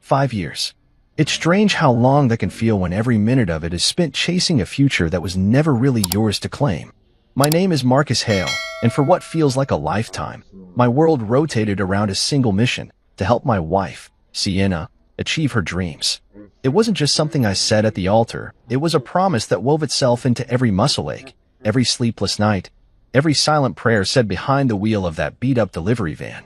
5 years. It's strange how long that can feel when every minute of it is spent chasing a future that was never really yours to claim. My name is Marcus Hale, and for what feels like a lifetime, my world rotated around a single mission: to help my wife, Sienna, achieve her dreams. It wasn't just something I said at the altar, it was a promise that wove itself into every muscle ache, every sleepless night, every silent prayer said behind the wheel of that beat-up delivery van.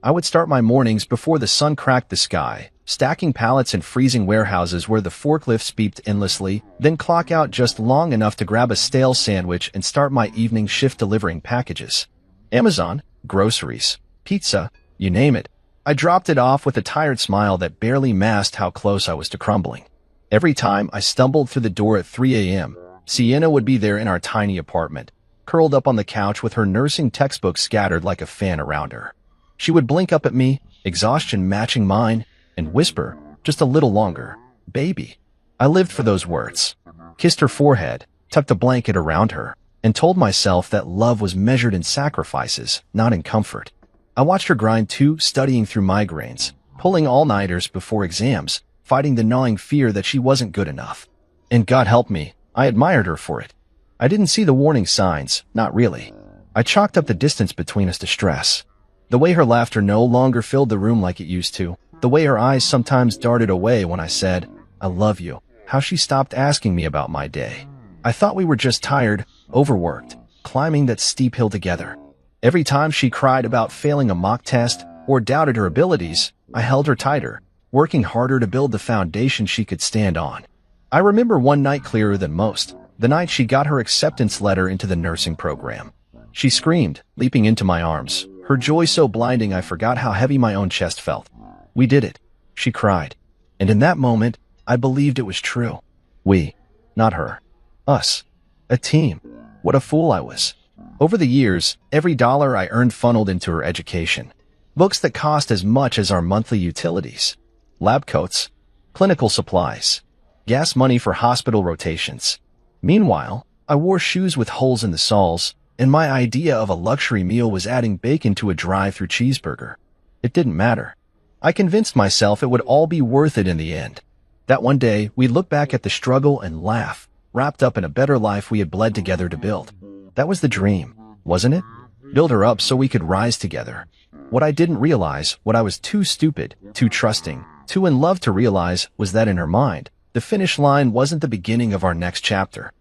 I would start my mornings before the sun cracked the sky, stacking pallets in freezing warehouses where the forklifts beeped endlessly, then clock out just long enough to grab a stale sandwich and start my evening shift delivering packages. Amazon, groceries, pizza, you name it. I dropped it off with a tired smile that barely masked how close I was to crumbling. Every time I stumbled through the door at 3 a.m., Sienna would be there in our tiny apartment, curled up on the couch with her nursing textbook scattered like a fan around her. She would blink up at me, exhaustion matching mine, and whisper, just a little longer, baby. I lived for those words, kissed her forehead, tucked a blanket around her, and told myself that love was measured in sacrifices, not in comfort. I watched her grind too, studying through migraines, pulling all-nighters before exams, fighting the gnawing fear that she wasn't good enough. And God help me, I admired her for it. I didn't see the warning signs, not really. I chalked up the distance between us to stress. The way her laughter no longer filled the room like it used to, the way her eyes sometimes darted away when I said, I love you, how she stopped asking me about my day. I thought we were just tired, overworked, climbing that steep hill together. Every time she cried about failing a mock test or doubted her abilities, I held her tighter, working harder to build the foundation she could stand on. I remember one night clearer than most, the night she got her acceptance letter into the nursing program. She screamed, leaping into my arms, her joy so blinding I forgot how heavy my own chest felt. We did it, she cried. And in that moment, I believed it was true. We, not her. Us. A team. What a fool I was. Over the years, every dollar I earned funneled into her education. Books that cost as much as our monthly utilities. Lab coats. Clinical supplies. Gas money for hospital rotations. Meanwhile, I wore shoes with holes in the soles, and my idea of a luxury meal was adding bacon to a drive-through cheeseburger. It didn't matter. I convinced myself it would all be worth it in the end. That one day, we'd look back at the struggle and laugh, wrapped up in a better life we had bled together to build. That was the dream, wasn't it? Build her up so we could rise together. What I didn't realize, what I was too stupid, too trusting, too in love to realize, was that in her mind, the finish line wasn't the beginning of our next chapter.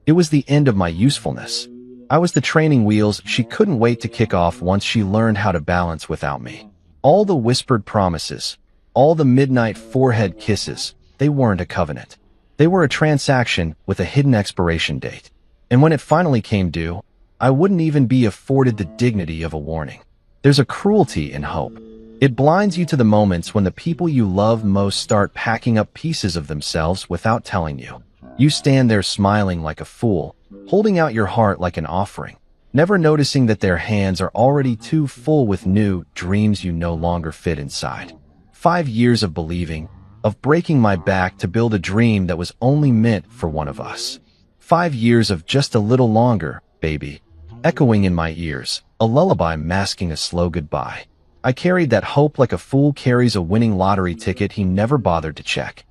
It was the end of my usefulness. I was the training wheels she couldn't wait to kick off once she learned how to balance without me. All the whispered promises, all the midnight forehead kisses, they weren't a covenant. They were a transaction with a hidden expiration date. And when it finally came due, I wouldn't even be afforded the dignity of a warning. There's a cruelty in hope. It blinds you to the moments when the people you love most start packing up pieces of themselves without telling you. You stand there smiling like a fool, holding out your heart like an offering, never noticing that their hands are already too full with new dreams you no longer fit inside. 5 years of believing, of breaking my back to build a dream that was only meant for one of us. 5 years of just a little longer, baby, echoing in my ears, a lullaby masking a slow goodbye. I carried that hope like a fool carries a winning lottery ticket he never bothered to check,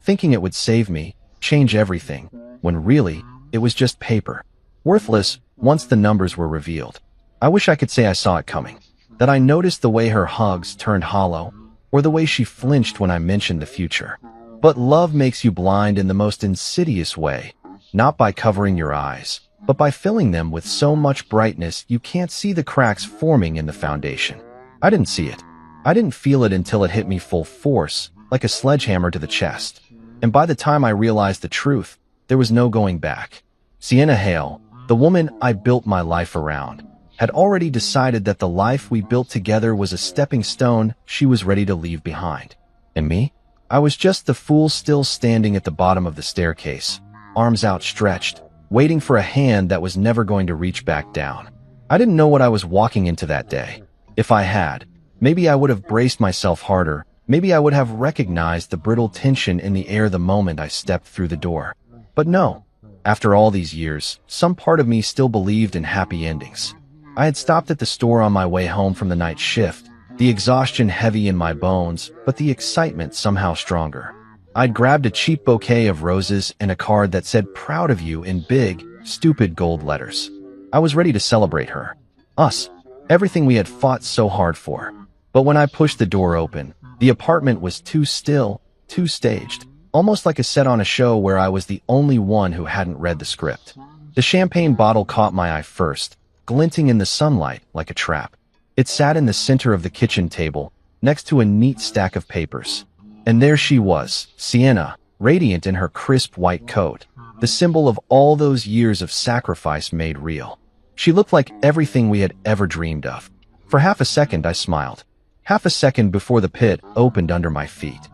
thinking it would save me, change everything, when really, it was just paper. Worthless, once the numbers were revealed. I wish I could say I saw it coming, that I noticed the way her hugs turned hollow, or the way she flinched when I mentioned the future. But love makes you blind in the most insidious way, not by covering your eyes, but by filling them with so much brightness you can't see the cracks forming in the foundation. I didn't see it. I didn't feel it until it hit me full force, like a sledgehammer to the chest. And by the time I realized the truth, there was no going back. Sienna Hale, the woman I built my life around, had already decided that the life we built together was a stepping stone she was ready to leave behind. And me? I was just the fool still standing at the bottom of the staircase, arms outstretched, waiting for a hand that was never going to reach back down. I didn't know what I was walking into that day. If I had, maybe I would have braced myself harder. Maybe I would have recognized the brittle tension in the air the moment I stepped through the door. But no. After all these years, some part of me still believed in happy endings. I had stopped at the store on my way home from the night shift, the exhaustion heavy in my bones, but the excitement somehow stronger. I'd grabbed a cheap bouquet of roses and a card that said "Proud of you" in big, stupid gold letters. I was ready to celebrate her. Us. Everything we had fought so hard for. But when I pushed the door open, the apartment was too still, too staged, almost like a set on a show where I was the only one who hadn't read the script. The champagne bottle caught my eye first, glinting in the sunlight like a trap. It sat in the center of the kitchen table, next to a neat stack of papers. And there she was, Sienna, radiant in her crisp white coat, the symbol of all those years of sacrifice made real. She looked like everything we had ever dreamed of. For half a second I smiled. Half a second before the pit opened under my feet.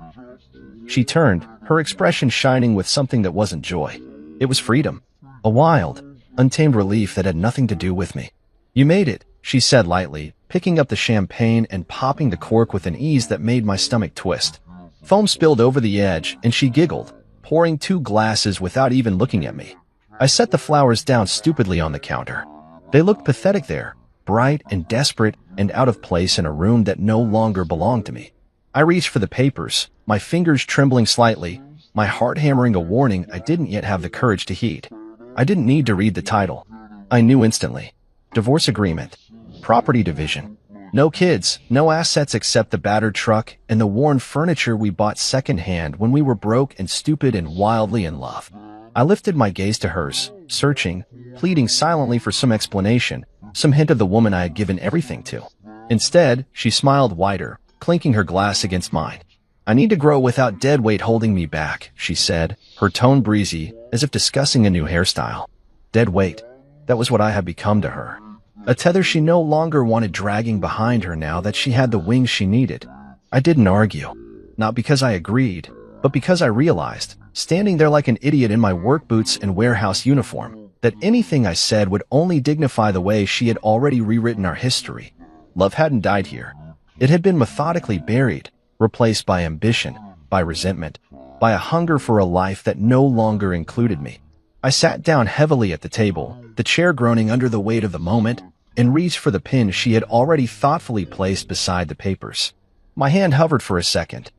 She turned, her expression shining with something that wasn't joy. It was freedom. A wild, untamed relief that had nothing to do with me. "You made it," she said lightly, picking up the champagne and popping the cork with an ease that made my stomach twist. Foam spilled over the edge, and she giggled, pouring 2 glasses without even looking at me. I set the flowers down stupidly on the counter. They looked pathetic there, bright and desperate and out of place in a room that no longer belonged to me. I reached for the papers, my fingers trembling slightly, my heart hammering a warning I didn't yet have the courage to heed. I didn't need to read the title. I knew instantly. Divorce agreement. Property division. No kids, no assets except the battered truck and the worn furniture we bought secondhand when we were broke and stupid and wildly in love. I lifted my gaze to hers, searching, pleading silently for some explanation, some hint of the woman I had given everything to. Instead, she smiled wider, clinking her glass against mine. "I need to grow without dead weight holding me back," she said, her tone breezy, as if discussing a new hairstyle. Dead weight. That was what I had become to her. A tether she no longer wanted dragging behind her now that she had the wings she needed. I didn't argue. Not because I agreed, but because I realized, standing there like an idiot in my work boots and warehouse uniform, that anything I said would only dignify the way she had already rewritten our history. Love hadn't died here. It had been methodically buried, replaced by ambition, by resentment, by a hunger for a life that no longer included me. I sat down heavily at the table, the chair groaning under the weight of the moment, and reached for the pin she had already thoughtfully placed beside the papers. My hand hovered for a second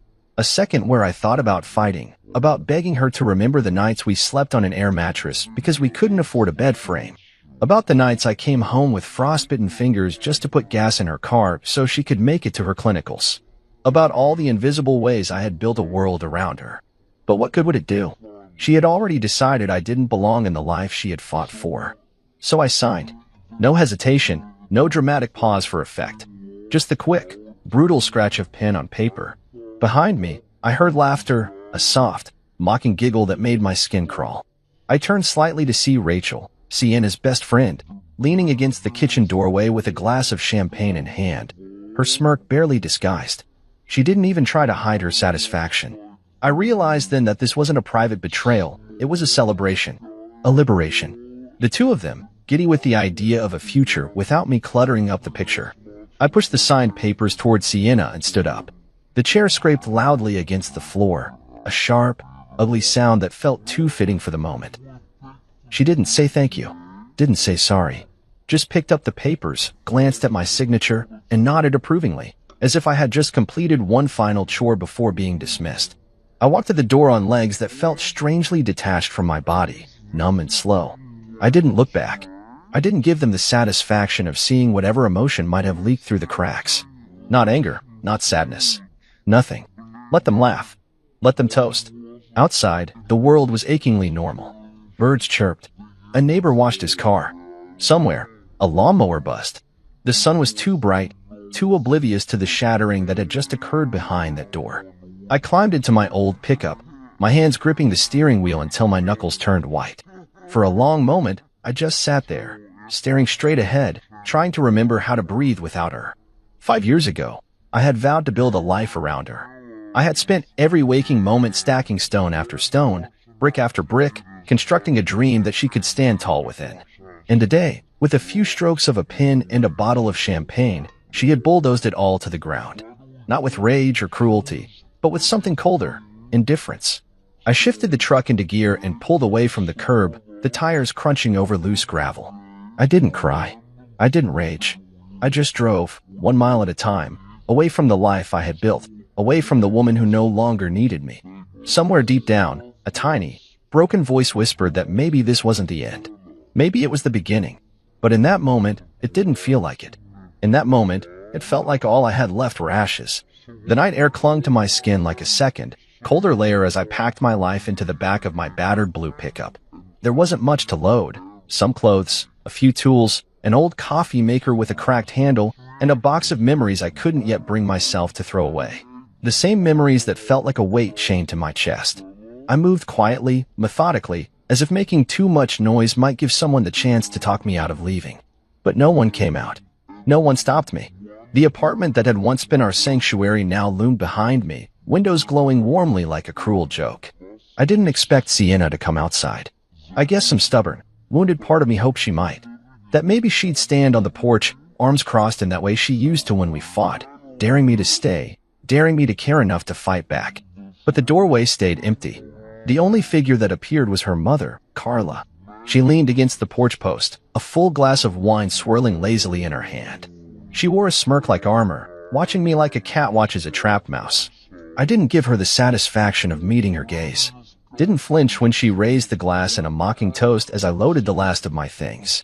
where I thought about fighting, about begging her to remember the nights we slept on an air mattress because we couldn't afford a bed frame, about the nights I came home with frostbitten fingers just to put gas in her car so she could make it to her clinicals, about all the invisible ways I had built a world around her. But what good would it do? She had already decided I didn't belong in the life she had fought for. So I signed. No hesitation, no dramatic pause for effect. Just the quick, brutal scratch of pen on paper. Behind me, I heard laughter, a soft, mocking giggle that made my skin crawl. I turned slightly to see Rachel, Sienna's best friend, leaning against the kitchen doorway with a glass of champagne in hand, her smirk barely disguised. She didn't even try to hide her satisfaction. I realized then that this wasn't a private betrayal, it was a celebration, a liberation. The two of them, giddy with the idea of a future without me cluttering up the picture. I pushed the signed papers toward Sienna and stood up. The chair scraped loudly against the floor, a sharp, ugly sound that felt too fitting for the moment. She didn't say thank you, didn't say sorry, just picked up the papers, glanced at my signature, and nodded approvingly, as if I had just completed one final chore before being dismissed. I walked to the door on legs that felt strangely detached from my body, numb and slow. I didn't look back. I didn't give them the satisfaction of seeing whatever emotion might have leaked through the cracks. Not anger, not sadness. Nothing. Let them laugh. Let them toast. Outside, the world was achingly normal. Birds chirped. A neighbor washed his car. Somewhere, a lawnmower bust. The sun was too bright, too oblivious to the shattering that had just occurred behind that door. I climbed into my old pickup, my hands gripping the steering wheel until my knuckles turned white. For a long moment, I just sat there, staring straight ahead, trying to remember how to breathe without her. 5 years ago, I had vowed to build a life around her. I had spent every waking moment stacking stone after stone, brick after brick, constructing a dream that she could stand tall within. And today, with a few strokes of a pen and a bottle of champagne, she had bulldozed it all to the ground. Not with rage or cruelty, but with something colder, indifference. I shifted the truck into gear and pulled away from the curb, the tires crunching over loose gravel. I didn't cry. I didn't rage. I just drove, 1 mile at a time, away from the life I had built, away from the woman who no longer needed me. Somewhere deep down, a tiny, broken voice whispered that maybe this wasn't the end. Maybe it was the beginning. But in that moment, it didn't feel like it. In that moment, it felt like all I had left were ashes. The night air clung to my skin like a second, colder layer as I packed my life into the back of my battered blue pickup. There wasn't much to load. Some clothes, a few tools, an old coffee maker with a cracked handle, and a box of memories I couldn't yet bring myself to throw away. The same memories that felt like a weight chained to my chest. I moved quietly, methodically, as if making too much noise might give someone the chance to talk me out of leaving. But no one came out. No one stopped me. The apartment that had once been our sanctuary now loomed behind me, windows glowing warmly like a cruel joke. I didn't expect Sienna to come outside. I guess some stubborn, wounded part of me hoped she might. That maybe she'd stand on the porch, arms crossed in that way she used to when we fought, daring me to stay, daring me to care enough to fight back. But the doorway stayed empty. The only figure that appeared was her mother, Carla. She leaned against the porch post, a full glass of wine swirling lazily in her hand. She wore a smirk like armor, watching me like a cat watches a trapped mouse. I didn't give her the satisfaction of meeting her gaze. Didn't flinch when she raised the glass in a mocking toast as I loaded the last of my things.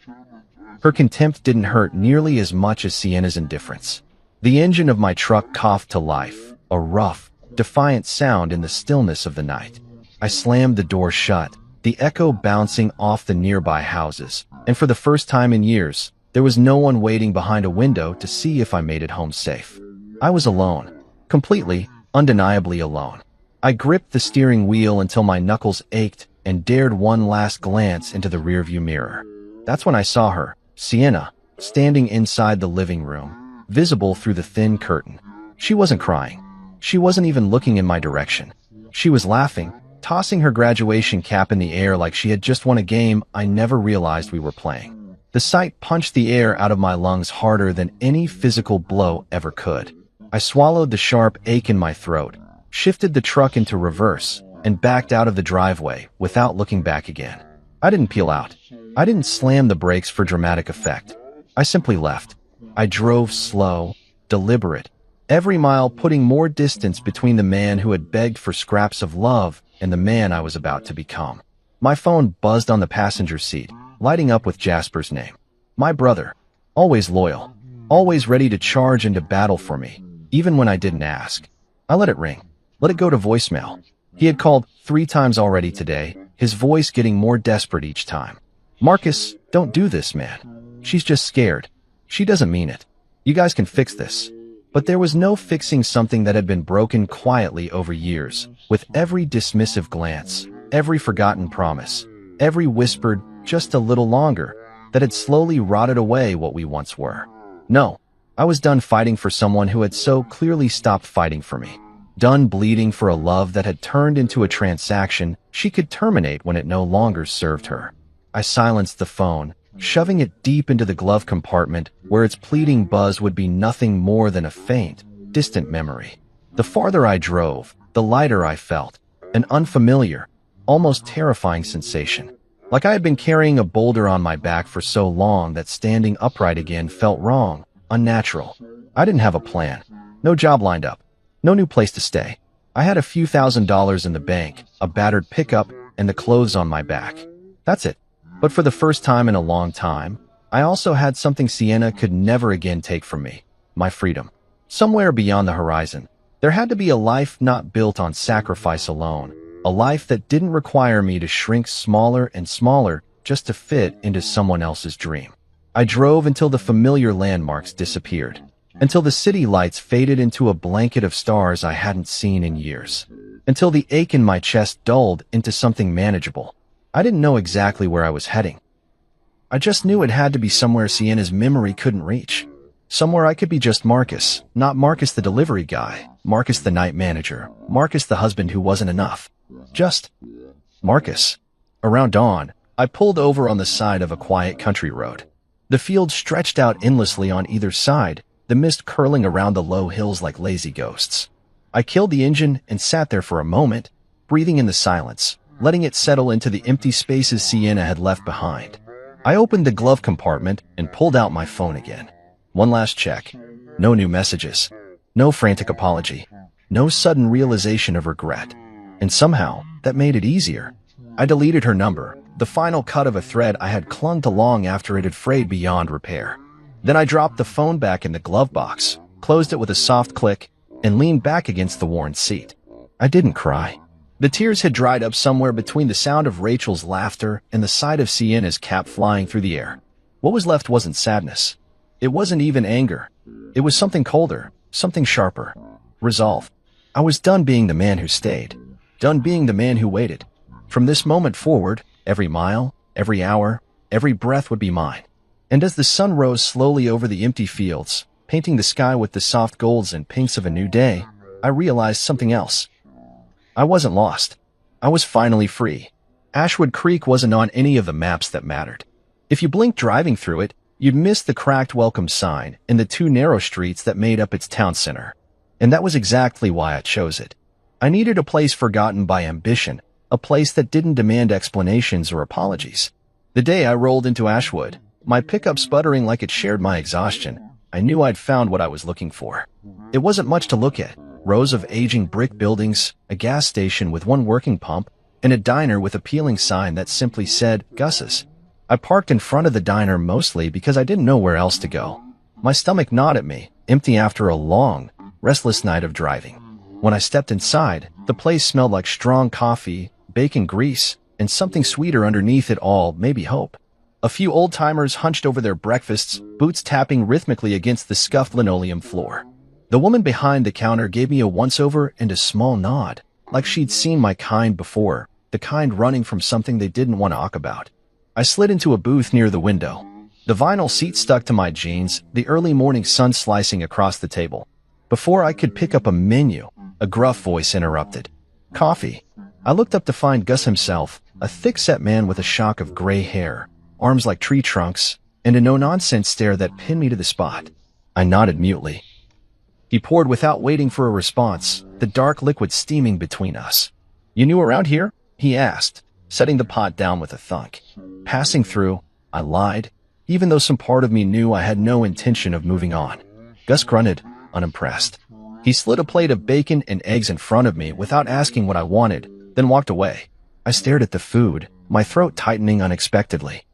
Her contempt didn't hurt nearly as much as Sienna's indifference. The engine of my truck coughed to life, a rough, defiant sound in the stillness of the night. I slammed the door shut, the echo bouncing off the nearby houses, and for the first time in years, there was no one waiting behind a window to see if I made it home safe. I was alone, completely, undeniably alone. I gripped the steering wheel until my knuckles ached and dared one last glance into the rearview mirror. That's when I saw her, Sienna, standing inside the living room, visible through the thin curtain. She wasn't crying. She wasn't even looking in my direction. She was laughing, tossing her graduation cap in the air like she had just won a game I never realized we were playing. The sight punched the air out of my lungs harder than any physical blow ever could. I swallowed the sharp ache in my throat, shifted the truck into reverse, and backed out of the driveway without looking back again. I didn't peel out. I didn't slam the brakes for dramatic effect. I simply left. I drove slow, deliberate, every mile putting more distance between the man who had begged for scraps of love and the man I was about to become. My phone buzzed on the passenger seat, lighting up with Jasper's name. My brother, always loyal, always ready to charge into battle for me, even when I didn't ask. I let it ring, let it go to voicemail. He had called 3 times already today, his voice getting more desperate each time. Marcus, don't do this, man. She's just scared. She doesn't mean it. You guys can fix this. But there was no fixing something that had been broken quietly over years, with every dismissive glance, every forgotten promise, every whispered, just a little longer, that had slowly rotted away what we once were. No, I was done fighting for someone who had so clearly stopped fighting for me. Done bleeding for a love that had turned into a transaction she could terminate when it no longer served her. I silenced the phone, shoving it deep into the glove compartment where its pleading buzz would be nothing more than a faint, distant memory. The farther I drove, the lighter I felt, an unfamiliar, almost terrifying sensation. Like I had been carrying a boulder on my back for so long that standing upright again felt wrong, unnatural. I didn't have a plan, no job lined up, no new place to stay. I had a few $1,000s in the bank, a battered pickup, and the clothes on my back. That's it. But for the first time in a long time, I also had something Sienna could never again take from me, my freedom. Somewhere beyond the horizon, there had to be a life not built on sacrifice alone, a life that didn't require me to shrink smaller and smaller just to fit into someone else's dream. I drove until the familiar landmarks disappeared, until the city lights faded into a blanket of stars I hadn't seen in years, until the ache in my chest dulled into something manageable. I didn't know exactly where I was heading. I just knew it had to be somewhere Sienna's memory couldn't reach. Somewhere I could be just Marcus, not Marcus the delivery guy, Marcus the night manager, Marcus the husband who wasn't enough. Just Marcus. Around dawn, I pulled over on the side of a quiet country road. The fields stretched out endlessly on either side, the mist curling around the low hills like lazy ghosts. I killed the engine and sat there for a moment, breathing in the silence, letting it settle into the empty spaces Sienna had left behind. I opened the glove compartment and pulled out my phone again. One last check. No new messages. No frantic apology. No sudden realization of regret. And somehow, that made it easier. I deleted her number, the final cut of a thread I had clung to long after it had frayed beyond repair. Then I dropped the phone back in the glove box, closed it with a soft click, and leaned back against the worn seat. I didn't cry. The tears had dried up somewhere between the sound of Rachel's laughter and the sight of Sienna's cap flying through the air. What was left wasn't sadness. It wasn't even anger. It was something colder, something sharper. Resolve. I was done being the man who stayed. Done being the man who waited. From this moment forward, every mile, every hour, every breath would be mine. And as the sun rose slowly over the empty fields, painting the sky with the soft golds and pinks of a new day, I realized something else. I wasn't lost. I was finally free. Ashwood Creek wasn't on any of the maps that mattered. If you blinked driving through it, you'd miss the cracked welcome sign and the two narrow streets that made up its town center. And that was exactly why I chose it. I needed a place forgotten by ambition, a place that didn't demand explanations or apologies. The day I rolled into Ashwood, my pickup sputtering like it shared my exhaustion, I knew I'd found what I was looking for. It wasn't much to look at. Rows of aging brick buildings, a gas station with one working pump, and a diner with a peeling sign that simply said, Gus's. I parked in front of the diner mostly because I didn't know where else to go. My stomach gnawed at me, empty after a long, restless night of driving. When I stepped inside, the place smelled like strong coffee, bacon grease, and something sweeter underneath it all, maybe hope. A few old-timers hunched over their breakfasts, boots tapping rhythmically against the scuffed linoleum floor. The woman behind the counter gave me a once-over and a small nod, like she'd seen my kind before, the kind running from something they didn't want to talk about. I slid into a booth near the window. The vinyl seat stuck to my jeans, the early morning sun slicing across the table. Before I could pick up a menu, a gruff voice interrupted. Coffee. I looked up to find Gus himself, a thick-set man with a shock of gray hair, arms like tree trunks, and a no-nonsense stare that pinned me to the spot. I nodded mutely. He poured without waiting for a response, the dark liquid steaming between us. You new around here? He asked, setting the pot down with a thunk. Passing through, I lied, even though some part of me knew I had no intention of moving on. Gus grunted, unimpressed. He slid a plate of bacon and eggs in front of me without asking what I wanted, then walked away. I stared at the food, my throat tightening unexpectedly.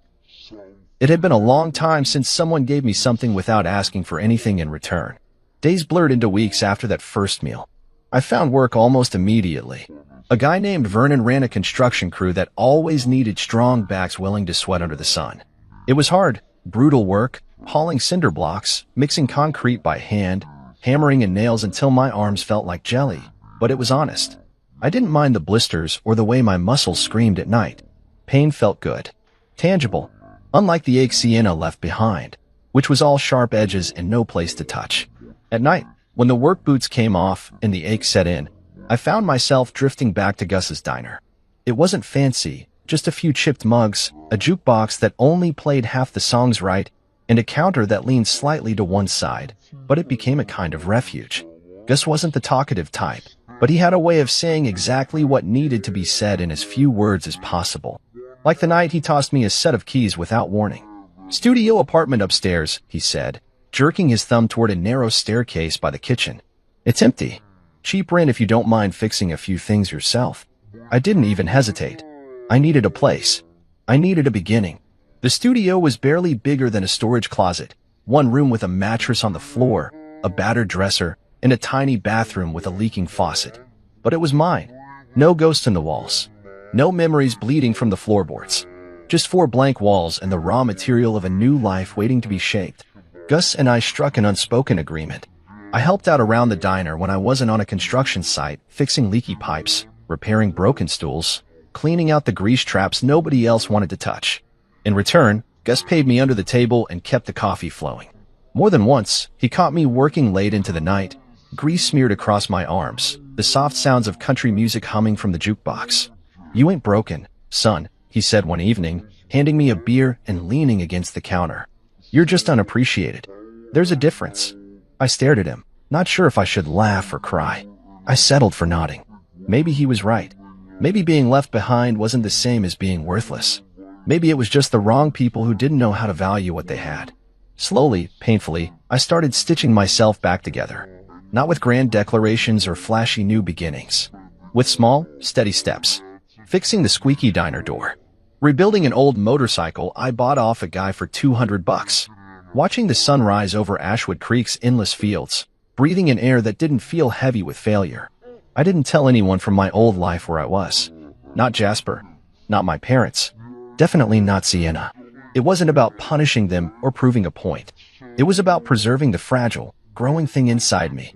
It had been a long time since someone gave me something without asking for anything in return. Days blurred into weeks after that first meal. I found work almost immediately. A guy named Vernon ran a construction crew that always needed strong backs willing to sweat under the sun. It was hard, brutal work, hauling cinder blocks, mixing concrete by hand, hammering in nails until my arms felt like jelly, but it was honest. I didn't mind the blisters or the way my muscles screamed at night. Pain felt good, tangible, unlike the ache Sienna left behind, which was all sharp edges and no place to touch. At night, when the work boots came off and the ache set in, I found myself drifting back to Gus's diner. It wasn't fancy, just a few chipped mugs, a jukebox that only played half the songs right, and a counter that leaned slightly to one side, but it became a kind of refuge. Gus wasn't the talkative type, but he had a way of saying exactly what needed to be said in as few words as possible. Like the night he tossed me a set of keys without warning. Studio apartment upstairs, he said, jerking his thumb toward a narrow staircase by the kitchen. It's empty. Cheap rent if you don't mind fixing a few things yourself. I didn't even hesitate. I needed a place. I needed a beginning. The studio was barely bigger than a storage closet, one room with a mattress on the floor, a battered dresser, and a tiny bathroom with a leaking faucet. But it was mine. No ghosts in the walls. No memories bleeding from the floorboards. Just 4 blank walls and the raw material of a new life waiting to be shaped. Gus and I struck an unspoken agreement. I helped out around the diner when I wasn't on a construction site, fixing leaky pipes, repairing broken stools, cleaning out the grease traps nobody else wanted to touch. In return, Gus paid me under the table and kept the coffee flowing. More than once, he caught me working late into the night, grease smeared across my arms, the soft sounds of country music humming from the jukebox. You ain't broken, son, he said one evening, handing me a beer and leaning against the counter. You're just unappreciated. There's a difference. I stared at him, not sure if I should laugh or cry. I settled for nodding. Maybe he was right. Maybe being left behind wasn't the same as being worthless. Maybe it was just the wrong people who didn't know how to value what they had. Slowly, painfully, I started stitching myself back together. Not with grand declarations or flashy new beginnings. With small, steady steps. Fixing the squeaky diner door. Rebuilding an old motorcycle I bought off a guy for $200. Watching the sun rise over Ashwood Creek's endless fields. Breathing in air that didn't feel heavy with failure. I didn't tell anyone from my old life where I was. Not Jasper. Not my parents. Definitely not Sienna. It wasn't about punishing them or proving a point. It was about preserving the fragile, growing thing inside me.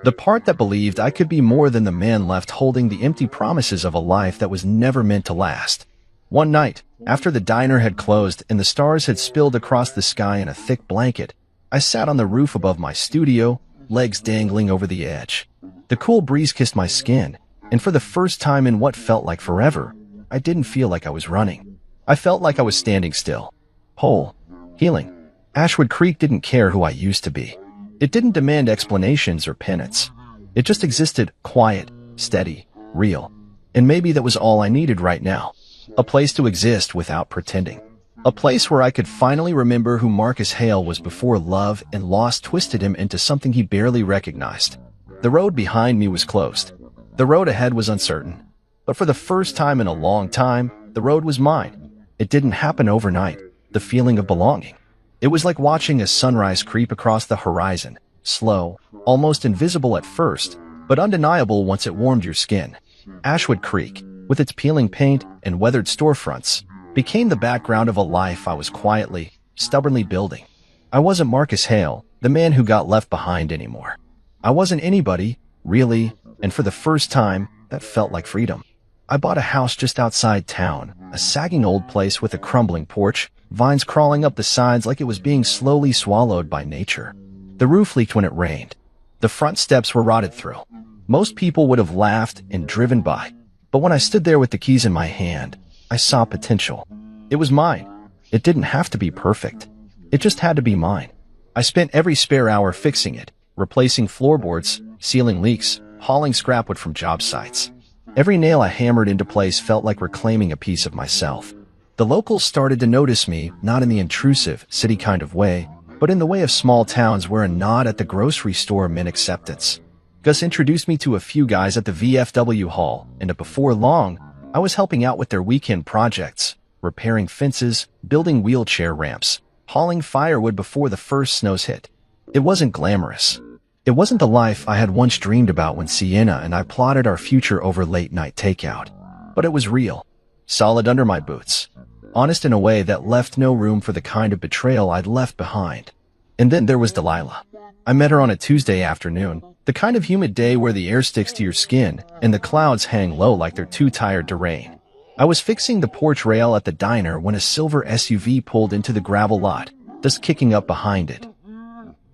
The part that believed I could be more than the man left holding the empty promises of a life that was never meant to last. One night, after the diner had closed and the stars had spilled across the sky in a thick blanket, I sat on the roof above my studio, legs dangling over the edge. The cool breeze kissed my skin, and for the first time in what felt like forever, I didn't feel like I was running. I felt like I was standing still. Whole. Healing. Ashwood Creek didn't care who I used to be. It didn't demand explanations or penance. It just existed, quiet, steady, real. And maybe that was all I needed right now. A place to exist without pretending. A place where I could finally remember who Marcus Hale was before love and loss twisted him into something he barely recognized. The road behind me was closed. The road ahead was uncertain. But for the first time in a long time, the road was mine. It didn't happen overnight. The feeling of belonging. It was like watching a sunrise creep across the horizon. Slow, almost invisible at first, but undeniable once it warmed your skin. Ashwood Creek, with its peeling paint and weathered storefronts, became the background of a life I was quietly, stubbornly building. I wasn't Marcus Hale, the man who got left behind anymore. I wasn't anybody, really, and for the first time, that felt like freedom. I bought a house just outside town, a sagging old place with a crumbling porch, vines crawling up the sides like it was being slowly swallowed by nature. The roof leaked when it rained. The front steps were rotted through. Most people would have laughed and driven by. But when I stood there with the keys in my hand, I saw potential. It was mine. It didn't have to be perfect. It just had to be mine. I spent every spare hour fixing it, replacing floorboards, sealing leaks, hauling scrap wood from job sites. Every nail I hammered into place felt like reclaiming a piece of myself. The locals started to notice me, not in the intrusive, city kind of way, but in the way of small towns where a nod at the grocery store meant acceptance. Gus introduced me to a few guys at the VFW hall, and before long, I was helping out with their weekend projects, repairing fences, building wheelchair ramps, hauling firewood before the first snows hit. It wasn't glamorous. It wasn't the life I had once dreamed about when Sienna and I plotted our future over late-night takeout. But it was real, solid under my boots, honest in a way that left no room for the kind of betrayal I'd left behind. And then there was Delilah. I met her on a Tuesday afternoon, the kind of humid day where the air sticks to your skin and the clouds hang low like they're too tired to rain. I was fixing the porch rail at the diner when a silver SUV pulled into the gravel lot, dust kicking up behind it.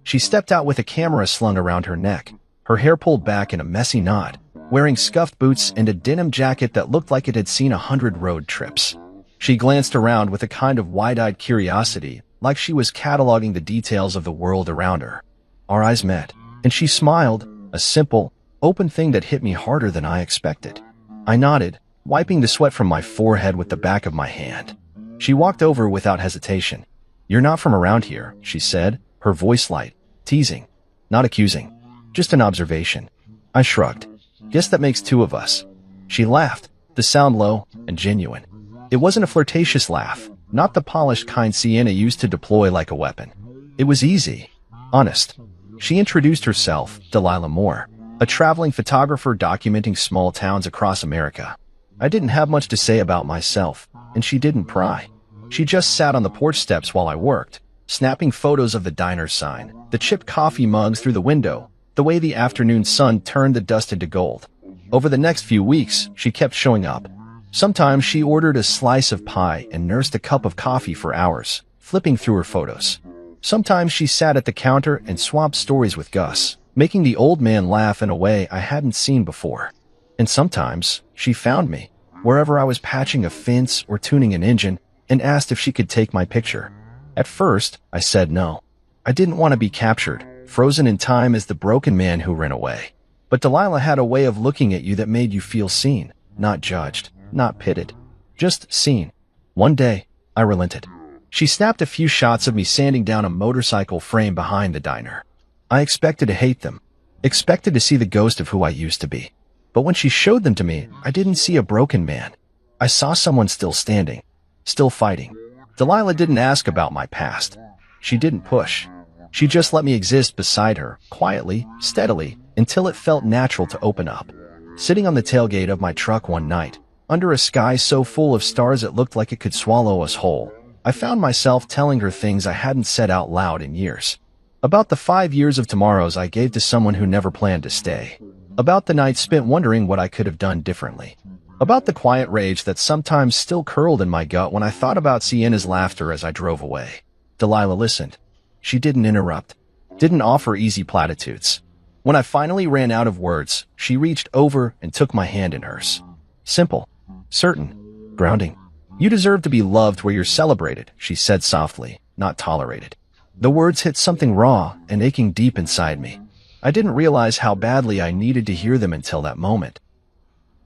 She stepped out with a camera slung around her neck, her hair pulled back in a messy knot, wearing scuffed boots and a denim jacket that looked like it had seen 100 road trips. She glanced around with a kind of wide-eyed curiosity, like she was cataloging the details of the world around her. Our eyes met, and she smiled, a simple, open thing that hit me harder than I expected. I nodded, wiping the sweat from my forehead with the back of my hand. She walked over without hesitation. "You're not from around here," she said, her voice light, teasing, not accusing, just an observation. I shrugged. "Guess that makes two of us." She laughed, the sound low and genuine. It wasn't a flirtatious laugh, not the polished kind Sienna used to deploy like a weapon. It was easy, honest. She introduced herself, Delilah Moore, a traveling photographer documenting small towns across America. I didn't have much to say about myself, and she didn't pry. She just sat on the porch steps while I worked, snapping photos of the diner sign, the chipped coffee mugs through the window, the way the afternoon sun turned the dust into gold. Over the next few weeks, she kept showing up. Sometimes she ordered a slice of pie and nursed a cup of coffee for hours, flipping through her photos. Sometimes she sat at the counter and swapped stories with Gus, making the old man laugh in a way I hadn't seen before. And sometimes she found me, wherever I was patching a fence or tuning an engine, and asked if she could take my picture. At first, I said no. I didn't want to be captured, frozen in time as the broken man who ran away. But Delilah had a way of looking at you that made you feel seen, not judged, not pitted, just seen. One day, I relented. She snapped a few shots of me sanding down a motorcycle frame behind the diner. I expected to hate them, expected to see the ghost of who I used to be. But when she showed them to me, I didn't see a broken man. I saw someone still standing, still fighting. Delilah didn't ask about my past. She didn't push. She just let me exist beside her, quietly, steadily, until it felt natural to open up. Sitting on the tailgate of my truck one night, under a sky so full of stars it looked like it could swallow us whole, I found myself telling her things I hadn't said out loud in years. About the 5 years of tomorrows I gave to someone who never planned to stay. About the nights spent wondering what I could have done differently. About the quiet rage that sometimes still curled in my gut when I thought about Sienna's laughter as I drove away. Delilah listened. She didn't interrupt, didn't offer easy platitudes. When I finally ran out of words, she reached over and took my hand in hers. Simple, certain, grounding. You deserve to be loved where you're celebrated, she said softly, not tolerated. The words hit something raw and aching deep inside me. I didn't realize how badly I needed to hear them until that moment.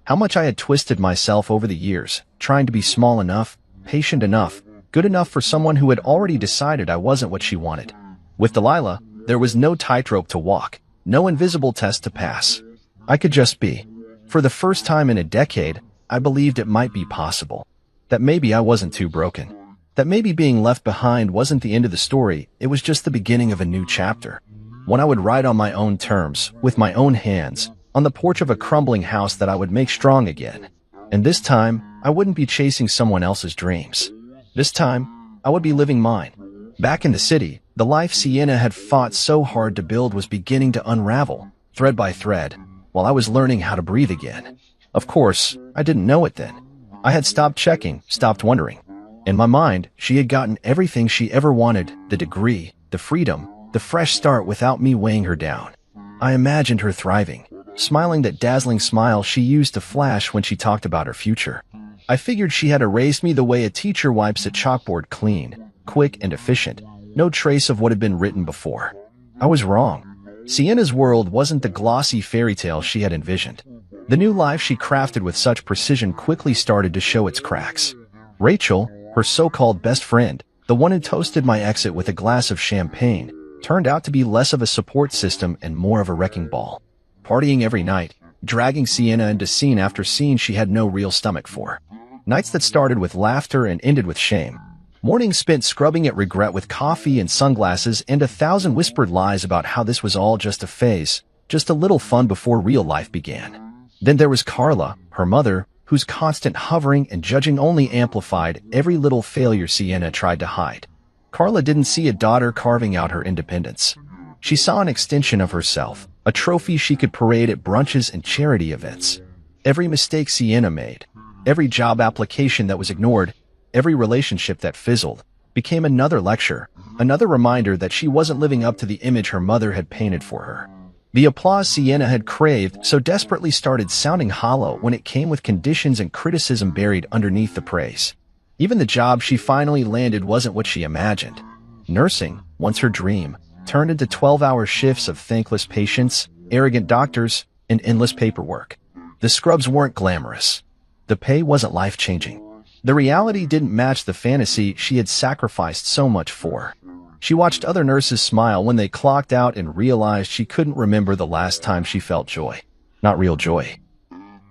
How much I had twisted myself over the years, trying to be small enough, patient enough, good enough for someone who had already decided I wasn't what she wanted. With Delilah, there was no tightrope to walk, no invisible test to pass. I could just be. For the first time in a decade, I believed it might be possible. That maybe I wasn't too broken. That maybe being left behind wasn't the end of the story, it was just the beginning of a new chapter. When I would write on my own terms, with my own hands, on the porch of a crumbling house that I would make strong again. And this time, I wouldn't be chasing someone else's dreams. This time, I would be living mine. Back in the city, the life Sienna had fought so hard to build was beginning to unravel, thread by thread, while I was learning how to breathe again. Of course, I didn't know it then. I had stopped checking, stopped wondering. In my mind, she had gotten everything she ever wanted, the degree, the freedom, the fresh start without me weighing her down. I imagined her thriving, smiling that dazzling smile she used to flash when she talked about her future. I figured she had erased me the way a teacher wipes a chalkboard clean, quick and efficient, no trace of what had been written before. I was wrong. Sienna's world wasn't the glossy fairy tale she had envisioned. The new life she crafted with such precision quickly started to show its cracks. Rachel, her so-called best friend, the one who toasted my exit with a glass of champagne, turned out to be less of a support system and more of a wrecking ball. Partying every night, dragging Sienna into scene after scene she had no real stomach for. Nights that started with laughter and ended with shame. Mornings spent scrubbing at regret with coffee and sunglasses and 1,000 whispered lies about how this was all just a phase, just a little fun before real life began. Then there was Carla, her mother, whose constant hovering and judging only amplified every little failure Sienna tried to hide. Carla didn't see a daughter carving out her independence. She saw an extension of herself, a trophy she could parade at brunches and charity events. Every mistake Sienna made, every job application that was ignored, every relationship that fizzled, became another lecture, another reminder that she wasn't living up to the image her mother had painted for her. The applause Sienna had craved so desperately started sounding hollow when it came with conditions and criticism buried underneath the praise. Even the job she finally landed wasn't what she imagined. Nursing, once her dream, turned into 12-hour shifts of thankless patients, arrogant doctors, and endless paperwork. The scrubs weren't glamorous. The pay wasn't life-changing. The reality didn't match the fantasy she had sacrificed so much for. She watched other nurses smile when they clocked out and realized she couldn't remember the last time she felt joy. Not real joy.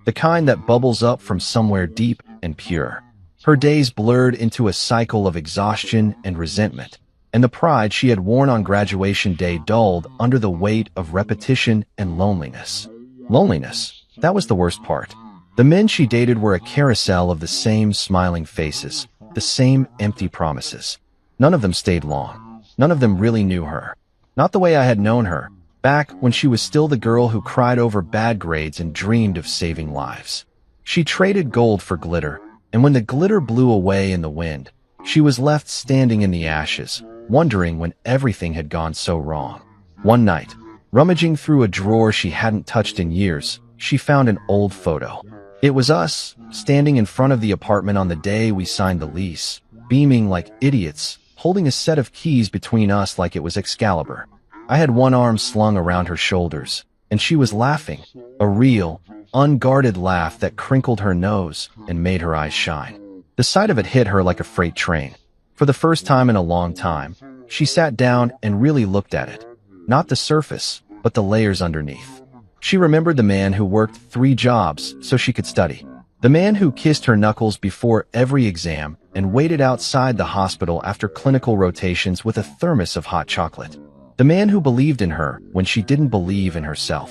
The kind that bubbles up from somewhere deep and pure. Her days blurred into a cycle of exhaustion and resentment, and the pride she had worn on graduation day dulled under the weight of repetition and loneliness. Loneliness, that was the worst part. The men she dated were a carousel of the same smiling faces, the same empty promises. None of them stayed long. None of them really knew her. Not the way I had known her, back when she was still the girl who cried over bad grades and dreamed of saving lives. She traded gold for glitter, and when the glitter blew away in the wind, she was left standing in the ashes, wondering when everything had gone so wrong. One night, rummaging through a drawer she hadn't touched in years, she found an old photo. It was us, standing in front of the apartment on the day we signed the lease, beaming like idiots, holding a set of keys between us like it was Excalibur. I had one arm slung around her shoulders, and she was laughing, a real, unguarded laugh that crinkled her nose and made her eyes shine. The sight of it hit her like a freight train. For the first time in a long time, she sat down and really looked at it. Not the surface, but the layers underneath. She remembered the man who worked 3 jobs so she could study. The man who kissed her knuckles before every exam and waited outside the hospital after clinical rotations with a thermos of hot chocolate. The man who believed in her when she didn't believe in herself.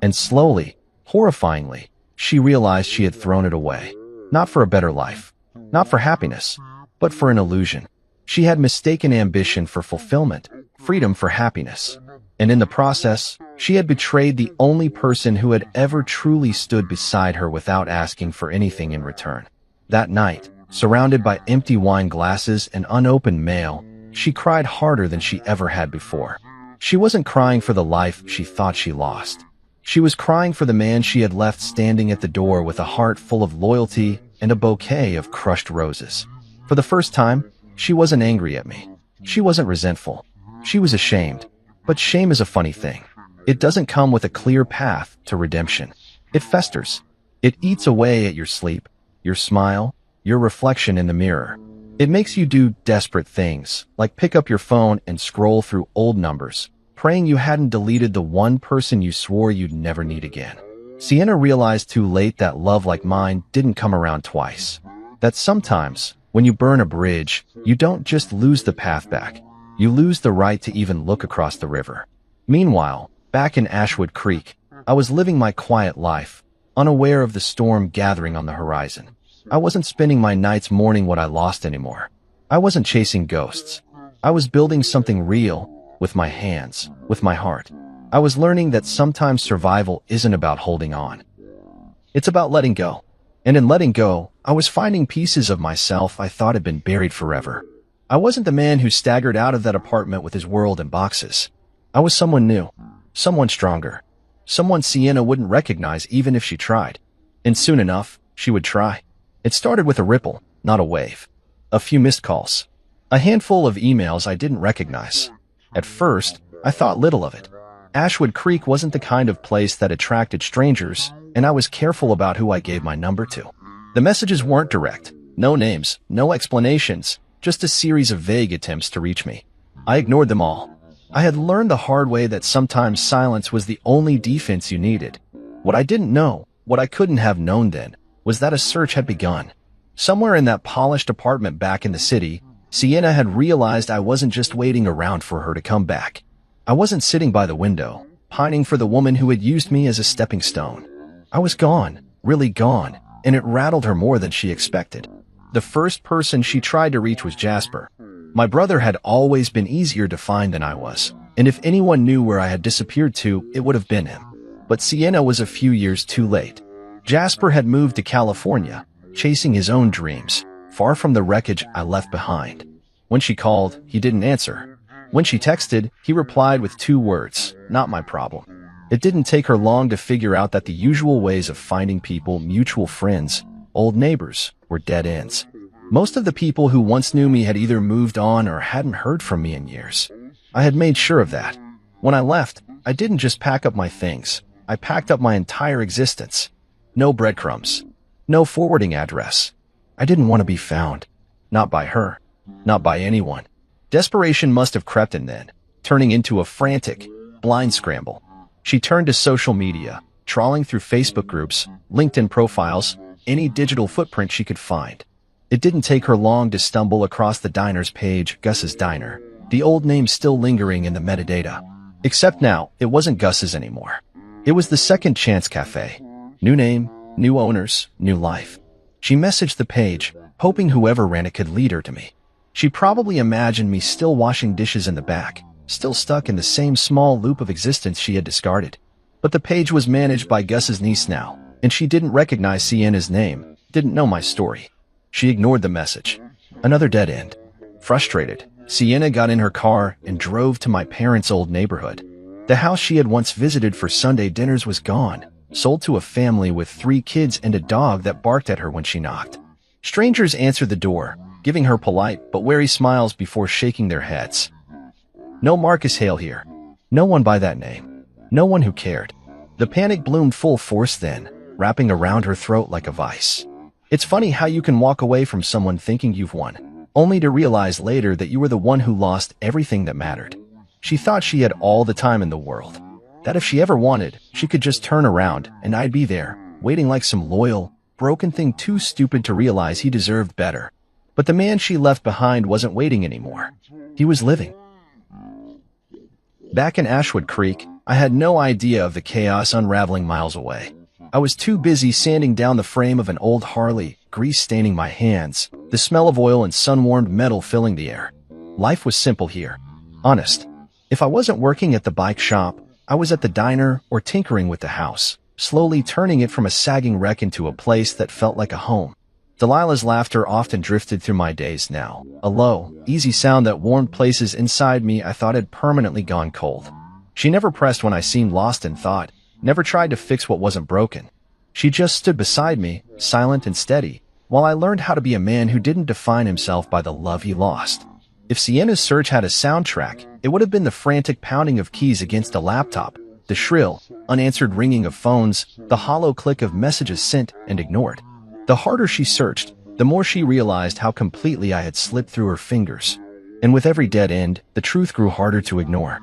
And slowly, horrifyingly, she realized she had thrown it away. Not for a better life, not for happiness, but for an illusion. She had mistaken ambition for fulfillment, freedom for happiness. And in the process, she had betrayed the only person who had ever truly stood beside her without asking for anything in return. That night, surrounded by empty wine glasses and unopened mail, she cried harder than she ever had before. She wasn't crying for the life she thought she lost. She was crying for the man she had left standing at the door with a heart full of loyalty and a bouquet of crushed roses. For the first time, she wasn't angry at me. She wasn't resentful. She was ashamed. But shame is a funny thing. It doesn't come with a clear path to redemption. It festers. It eats away at your sleep, your smile, your reflection in the mirror. It makes you do desperate things, like pick up your phone and scroll through old numbers, praying you hadn't deleted the one person you swore you'd never need again. Sienna realized too late that love like mine didn't come around twice. That sometimes, when you burn a bridge, you don't just lose the path back. You lose the right to even look across the river. Meanwhile, back in Ashwood Creek, I was living my quiet life, unaware of the storm gathering on the horizon. I wasn't spending my nights mourning what I lost anymore. I wasn't chasing ghosts. I was building something real, with my hands, with my heart. I was learning that sometimes survival isn't about holding on. It's about letting go. And in letting go, I was finding pieces of myself I thought had been buried forever. I wasn't the man who staggered out of that apartment with his world in boxes. I was someone new, someone stronger, someone Sienna wouldn't recognize even if she tried. And soon enough, she would try. It started with a ripple, not a wave. A few missed calls. A handful of emails I didn't recognize. At first, I thought little of it. Ashwood Creek wasn't the kind of place that attracted strangers, and I was careful about who I gave my number to. The messages weren't direct. No names, no explanations. Just a series of vague attempts to reach me. I ignored them all. I had learned the hard way that sometimes silence was the only defense you needed. What I didn't know, what I couldn't have known then, was that a search had begun. Somewhere in that polished apartment back in the city, Sienna had realized I wasn't just waiting around for her to come back. I wasn't sitting by the window, pining for the woman who had used me as a stepping stone. I was gone, really gone, and it rattled her more than she expected. The first person she tried to reach was Jasper. My brother had always been easier to find than I was, and if anyone knew where I had disappeared to, it would have been him. But Sienna was a few years too late. Jasper had moved to California, chasing his own dreams, far from the wreckage I left behind. When she called, he didn't answer. When she texted, he replied with 2 words, "Not my problem." It didn't take her long to figure out that the usual ways of finding people, mutual friends, old neighbors, were dead ends. Most of the people who once knew me had either moved on or hadn't heard from me in years. I had made sure of that. When I left, I didn't just pack up my things. I packed up my entire existence. No breadcrumbs. No forwarding address. I didn't want to be found. Not by her. Not by anyone. Desperation must have crept in then, turning into a frantic, blind scramble. She turned to social media, trawling through Facebook groups, LinkedIn profiles, any digital footprint she could find. It didn't take her long to stumble across the diner's page, Gus's Diner, the old name still lingering in the metadata. Except now, it wasn't Gus's anymore. It was the Second Chance Cafe. New name, new owners, new life. She messaged the page, hoping whoever ran it could lead her to me. She probably imagined me still washing dishes in the back, still stuck in the same small loop of existence she had discarded. But the page was managed by Gus's niece now, and she didn't recognize Sienna's name, didn't know my story. She ignored the message. Another dead end. Frustrated, Sienna got in her car and drove to my parents' old neighborhood. The house she had once visited for Sunday dinners was gone, sold to a family with 3 kids and a dog that barked at her when she knocked. Strangers answered the door, giving her polite but wary smiles before shaking their heads. No Marcus Hale here. No one by that name. No one who cared. The panic bloomed full force then, wrapping around her throat like a vice. It's funny how you can walk away from someone thinking you've won, only to realize later that you were the one who lost everything that mattered. She thought she had all the time in the world. That if she ever wanted, she could just turn around and I'd be there, waiting like some loyal, broken thing too stupid to realize he deserved better. But the man she left behind wasn't waiting anymore. He was living. Back in Ashwood Creek, I had no idea of the chaos unraveling miles away. I was too busy sanding down the frame of an old Harley, grease staining my hands, the smell of oil and sun-warmed metal filling the air. Life was simple here. Honest. If I wasn't working at the bike shop, I was at the diner or tinkering with the house, slowly turning it from a sagging wreck into a place that felt like a home. Delilah's laughter often drifted through my days now, a low, easy sound that warmed places inside me I thought had permanently gone cold. She never pressed when I seemed lost in thought, never tried to fix what wasn't broken. She just stood beside me, silent and steady, while I learned how to be a man who didn't define himself by the love he lost. If Sienna's search had a soundtrack, it would have been the frantic pounding of keys against a laptop, the shrill, unanswered ringing of phones, the hollow click of messages sent and ignored. The harder she searched, the more she realized how completely I had slipped through her fingers. And with every dead end, the truth grew harder to ignore.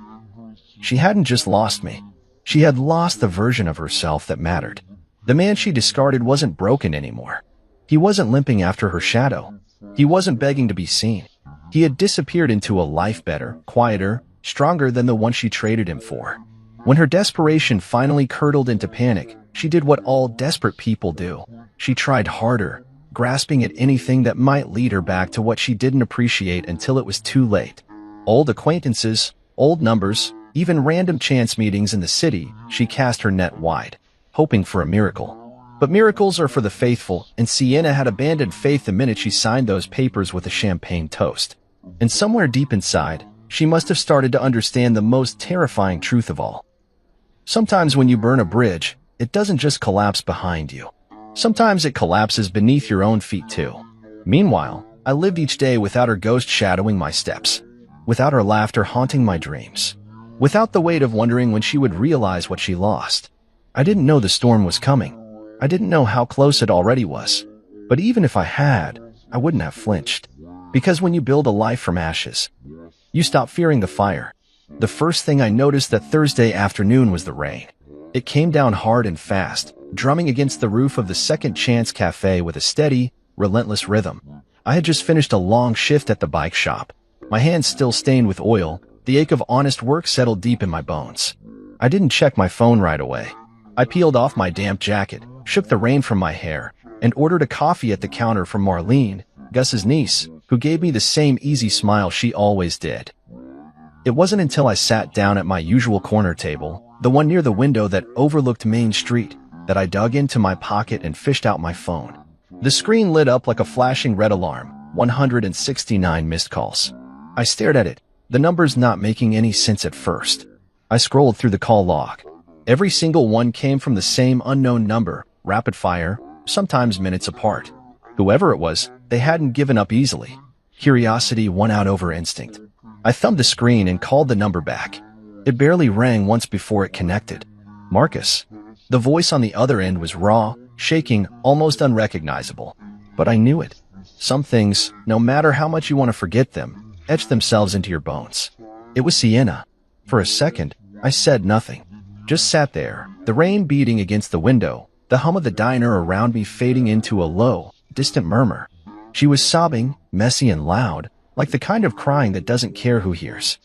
She hadn't just lost me. She had lost the version of herself that mattered. The man she discarded wasn't broken anymore. He wasn't limping after her shadow. He wasn't begging to be seen. He had disappeared into a life better, quieter, stronger than the one she traded him for. When her desperation finally curdled into panic, she did what all desperate people do. She tried harder, grasping at anything that might lead her back to what she didn't appreciate until it was too late. Old acquaintances, old numbers, even random chance meetings in the city, she cast her net wide, hoping for a miracle. But miracles are for the faithful, and Sienna had abandoned faith the minute she signed those papers with a champagne toast. And somewhere deep inside, she must have started to understand the most terrifying truth of all. Sometimes when you burn a bridge, it doesn't just collapse behind you. Sometimes it collapses beneath your own feet too. Meanwhile, I lived each day without her ghost shadowing my steps, without her laughter haunting my dreams, without the weight of wondering when she would realize what she lost. I didn't know the storm was coming. I didn't know how close it already was. But even if I had, I wouldn't have flinched. Because when you build a life from ashes, you stop fearing the fire. The first thing I noticed that Thursday afternoon was the rain. It came down hard and fast, drumming against the roof of the Second Chance Cafe with a steady, relentless rhythm. I had just finished a long shift at the bike shop. My hands still stained with oil, the ache of honest work settled deep in my bones. I didn't check my phone right away. I peeled off my damp jacket, shook the rain from my hair, and ordered a coffee at the counter from Marlene, Gus's niece, who gave me the same easy smile she always did. It wasn't until I sat down at my usual corner table, the one near the window that overlooked Main Street, that I dug into my pocket and fished out my phone. The screen lit up like a flashing red alarm, 169 missed calls. I stared at it, the numbers not making any sense at first. I scrolled through the call log. Every single one came from the same unknown number, rapid fire, sometimes minutes apart. Whoever it was, they hadn't given up easily. Curiosity won out over instinct. I thumbed the screen and called the number back. It barely rang once before it connected. Marcus. The voice on the other end was raw, shaking, almost unrecognizable. But I knew it. Some things, no matter how much you want to forget them, etch themselves into your bones. It was Sienna. For a second, I said nothing. Just sat there, the rain beating against the window, the hum of the diner around me fading into a low, distant murmur. She was sobbing, messy and loud, like the kind of crying that doesn't care who hears.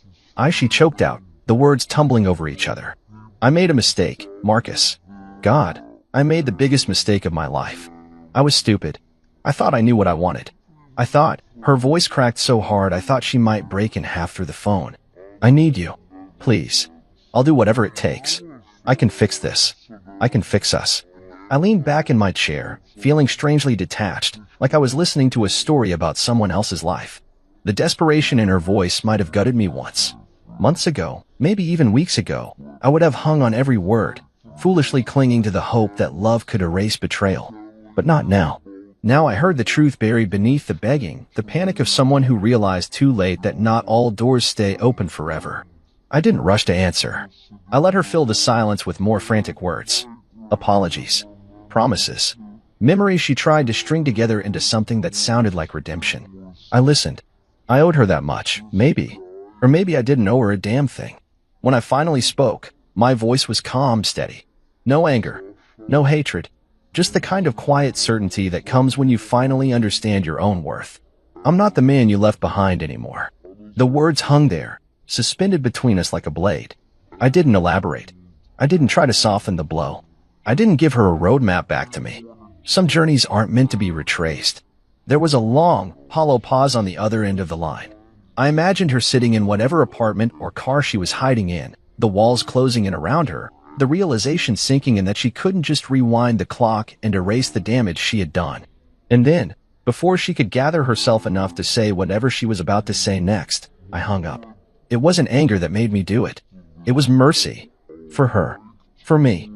She choked out, the words tumbling over each other. I made a mistake, Marcus. God, I made the biggest mistake of my life. I was stupid. I thought I knew what I wanted. I thought, her voice cracked so hard I thought she might break in half through the phone. I need you. Please. I'll do whatever it takes. I can fix this. I can fix us. I leaned back in my chair, feeling strangely detached, like I was listening to a story about someone else's life. The desperation in her voice might have gutted me once. Months ago, maybe even weeks ago, I would have hung on every word, foolishly clinging to the hope that love could erase betrayal. But not now. Now I heard the truth buried beneath the begging, the panic of someone who realized too late that not all doors stay open forever. I didn't rush to answer. I let her fill the silence with more frantic words. Apologies. Promises. Memories she tried to string together into something that sounded like redemption. I listened. I owed her that much, maybe. Or maybe I didn't owe her a damn thing. When I finally spoke, my voice was calm, steady. No anger, no hatred, just the kind of quiet certainty that comes when you finally understand your own worth. I'm not the man you left behind anymore. The words hung there, suspended between us like a blade. I didn't elaborate. I didn't try to soften the blow. I didn't give her a roadmap back to me. Some journeys aren't meant to be retraced. There was a long, hollow pause on the other end of the line. I imagined her sitting in whatever apartment or car she was hiding in, the walls closing in around her, the realization sinking in that she couldn't just rewind the clock and erase the damage she had done. And then, before she could gather herself enough to say whatever she was about to say next, I hung up. It wasn't anger that made me do it. It was mercy. For her. For me.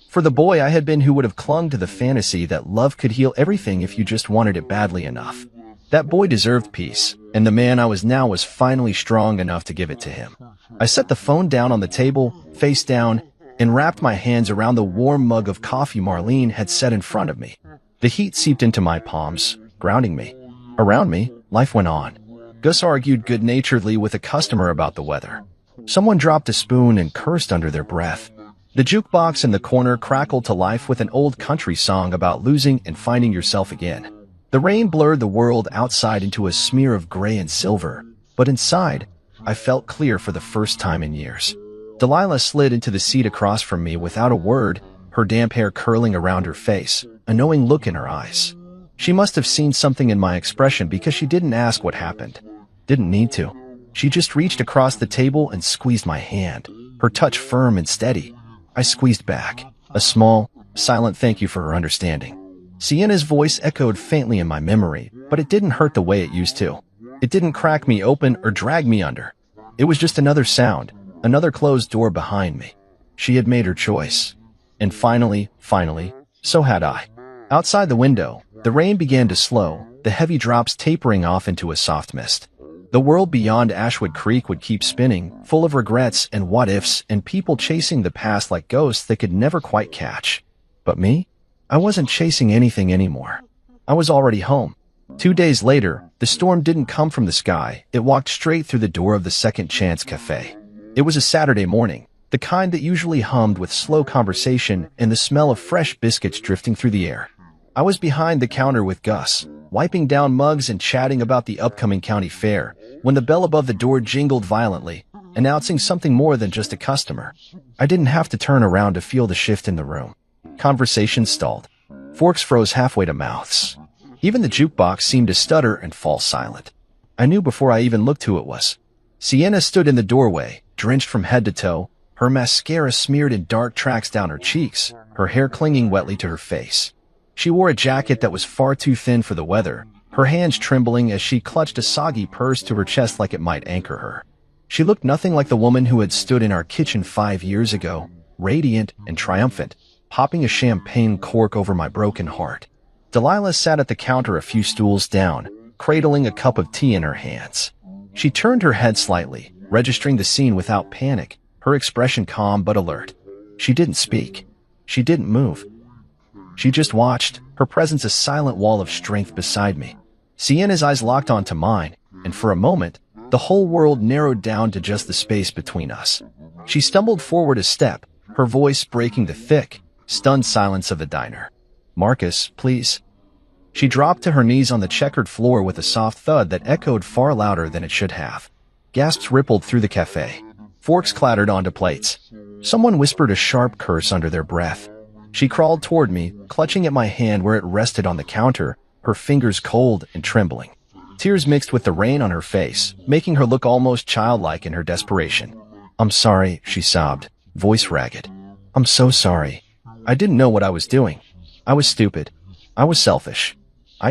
For the boy I had been who would have clung to the fantasy that love could heal everything if you just wanted it badly enough. That boy deserved peace, and the man I was now was finally strong enough to give it to him. I set the phone down on the table, face down, and wrapped my hands around the warm mug of coffee Marlene had set in front of me. The heat seeped into my palms, grounding me. Around me, life went on. Gus argued good-naturedly with a customer about the weather. Someone dropped a spoon and cursed under their breath. The jukebox in the corner crackled to life with an old country song about losing and finding yourself again. The rain blurred the world outside into a smear of gray and silver, but inside, I felt clear for the first time in years. Delilah slid into the seat across from me without a word, her damp hair curling around her face, a knowing look in her eyes. She must have seen something in my expression because she didn't ask what happened. Didn't need to. She just reached across the table and squeezed my hand, her touch firm and steady. I squeezed back, a small, silent thank you for her understanding. Sienna's voice echoed faintly in my memory, but it didn't hurt the way it used to. It didn't crack me open or drag me under. It was just another sound, another closed door behind me. She had made her choice. And finally, so had I. Outside the window, the rain began to slow, the heavy drops tapering off into a soft mist. The world beyond Ashwood Creek would keep spinning, full of regrets and what-ifs and people chasing the past like ghosts they could never quite catch. But me? I wasn't chasing anything anymore. I was already home. 2 days later, the storm didn't come from the sky. It walked straight through the door of the Second Chance Cafe. It was a Saturday morning, the kind that usually hummed with slow conversation and the smell of fresh biscuits drifting through the air. I was behind the counter with Gus, wiping down mugs and chatting about the upcoming county fair, when the bell above the door jingled violently, announcing something more than just a customer. I didn't have to turn around to feel the shift in the room. Conversation stalled. Forks froze halfway to mouths. Even the jukebox seemed to stutter and fall silent. I knew before I even looked who it was. Sienna stood in the doorway, drenched from head to toe, her mascara smeared in dark tracks down her cheeks, her hair clinging wetly to her face. She wore a jacket that was far too thin for the weather, her hands trembling as she clutched a soggy purse to her chest like it might anchor her. She looked nothing like the woman who had stood in our kitchen 5 years ago, radiant and triumphant, popping a champagne cork over my broken heart. Delilah sat at the counter a few stools down, cradling a cup of tea in her hands. She turned her head slightly, registering the scene without panic, her expression calm but alert. She didn't speak. She didn't move. She just watched, her presence a silent wall of strength beside me. Sienna's eyes locked onto mine, and for a moment, the whole world narrowed down to just the space between us. She stumbled forward a step, her voice breaking the thick, stunned silence of the diner. "Marcus, please." She dropped to her knees on the checkered floor with a soft thud that echoed far louder than it should have. Gasps rippled through the cafe. Forks clattered onto plates. Someone whispered a sharp curse under their breath. She crawled toward me, clutching at my hand where it rested on the counter, her fingers cold and trembling. Tears mixed with the rain on her face, making her look almost childlike in her desperation. "I'm sorry," she sobbed, voice ragged. "I'm so sorry. I didn't know what I was doing. I was stupid. I was selfish."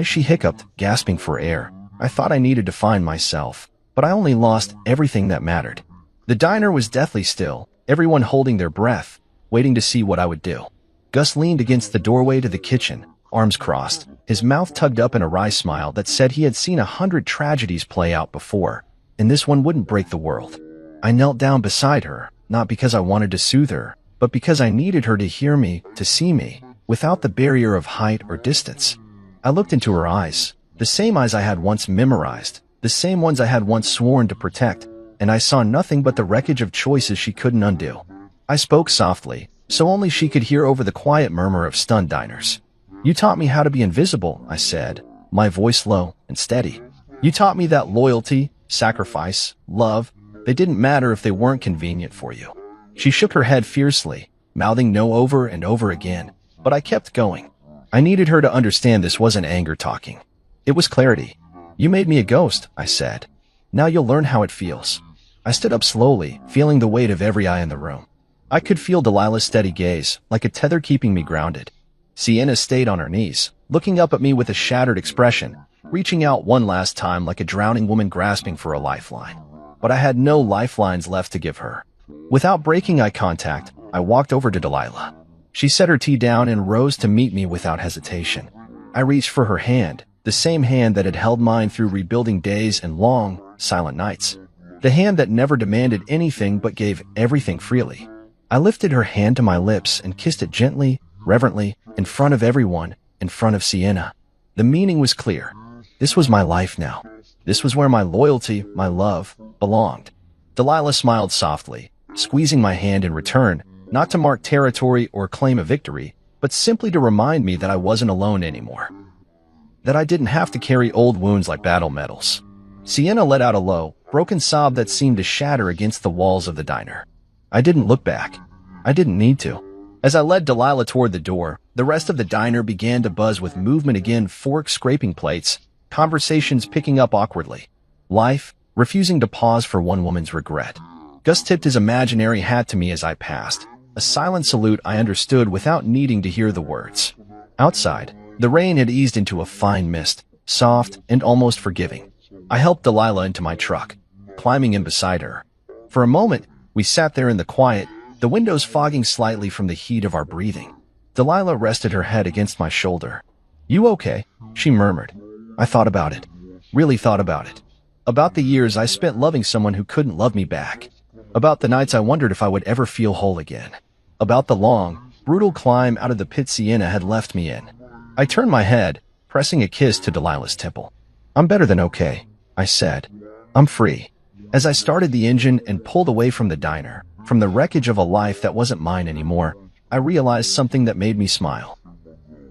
She hiccuped, gasping for air. "I thought I needed to find myself, but I only lost everything that mattered." The diner was deathly still, everyone holding their breath, waiting to see what I would do. Gus leaned against the doorway to the kitchen, arms crossed, his mouth tugged up in a wry smile that said he had seen 100 tragedies play out before, and this one wouldn't break the world. I knelt down beside her, not because I wanted to soothe her, but because I needed her to hear me, to see me, without the barrier of height or distance. I looked into her eyes, the same eyes I had once memorized, the same ones I had once sworn to protect, and I saw nothing but the wreckage of choices she couldn't undo. I spoke softly, so only she could hear over the quiet murmur of stunned diners. "You taught me how to be invisible," I said, my voice low and steady. "You taught me that loyalty, sacrifice, love, they didn't matter if they weren't convenient for you." She shook her head fiercely, mouthing no over and over again, but I kept going. I needed her to understand this wasn't anger talking. It was clarity. "You made me a ghost," I said. "Now you'll learn how it feels." I stood up slowly, feeling the weight of every eye in the room. I could feel Delilah's steady gaze, like a tether keeping me grounded. Sienna stayed on her knees, looking up at me with a shattered expression, reaching out one last time like a drowning woman grasping for a lifeline. But I had no lifelines left to give her. Without breaking eye contact, I walked over to Delilah. She set her tea down and rose to meet me without hesitation. I reached for her hand, the same hand that had held mine through rebuilding days and long, silent nights. The hand that never demanded anything but gave everything freely. I lifted her hand to my lips and kissed it gently, reverently, in front of everyone, in front of Sienna. The meaning was clear. This was my life now. This was where my loyalty, my love, belonged. Delilah smiled softly, squeezing my hand in return, not to mark territory or claim a victory, but simply to remind me that I wasn't alone anymore. That I didn't have to carry old wounds like battle medals. Sienna let out a low, broken sob that seemed to shatter against the walls of the diner. I didn't look back. I didn't need to. As I led Delilah toward the door, the rest of the diner began to buzz with movement again, forks scraping plates, conversations picking up awkwardly. Life, refusing to pause for one woman's regret. Gus tipped his imaginary hat to me as I passed, a silent salute I understood without needing to hear the words. Outside, the rain had eased into a fine mist, soft and almost forgiving. I helped Delilah into my truck, climbing in beside her. For a moment, we sat there in the quiet, the windows fogging slightly from the heat of our breathing. Delilah rested her head against my shoulder. "You okay?" she murmured. I thought about it. Really thought about it. About the years I spent loving someone who couldn't love me back. About the nights I wondered if I would ever feel whole again. About the long, brutal climb out of the pit Sienna had left me in. I turned my head, pressing a kiss to Delilah's temple. "I'm better than okay," I said. "I'm free." As I started the engine and pulled away from the diner, from the wreckage of a life that wasn't mine anymore, I realized something that made me smile.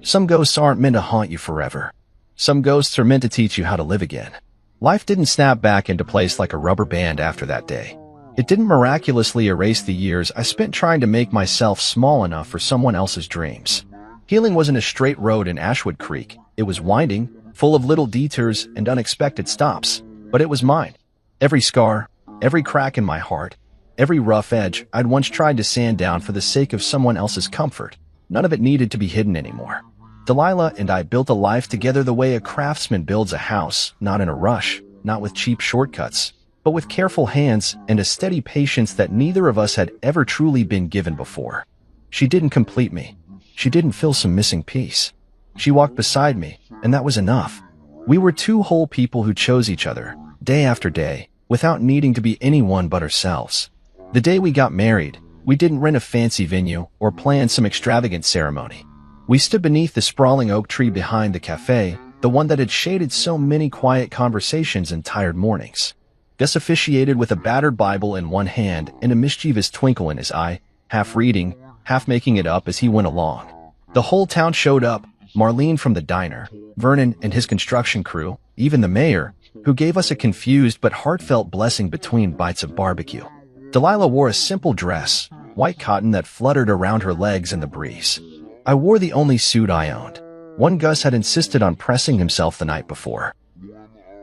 Some ghosts aren't meant to haunt you forever. Some ghosts are meant to teach you how to live again. Life didn't snap back into place like a rubber band after that day. It didn't miraculously erase the years I spent trying to make myself small enough for someone else's dreams. Healing wasn't a straight road in Ashwood Creek. It was winding, full of little detours and unexpected stops, but it was mine. Every scar, every crack in my heart, every rough edge I'd once tried to sand down for the sake of someone else's comfort, none of it needed to be hidden anymore. Delilah and I built a life together the way a craftsman builds a house, not in a rush, not with cheap shortcuts, but with careful hands and a steady patience that neither of us had ever truly been given before. She didn't complete me. She didn't fill some missing piece. She walked beside me, and that was enough. We were two whole people who chose each other, day after day, without needing to be anyone but ourselves. The day we got married, we didn't rent a fancy venue or plan some extravagant ceremony. We stood beneath the sprawling oak tree behind the cafe, the one that had shaded so many quiet conversations and tired mornings. Gus officiated with a battered Bible in one hand and a mischievous twinkle in his eye, half reading, half making it up as he went along. The whole town showed up, Marlene from the diner, Vernon and his construction crew, even the mayor, who gave us a confused but heartfelt blessing between bites of barbecue. Delilah wore a simple dress, white cotton that fluttered around her legs in the breeze. I wore the only suit I owned, one Gus had insisted on pressing himself the night before.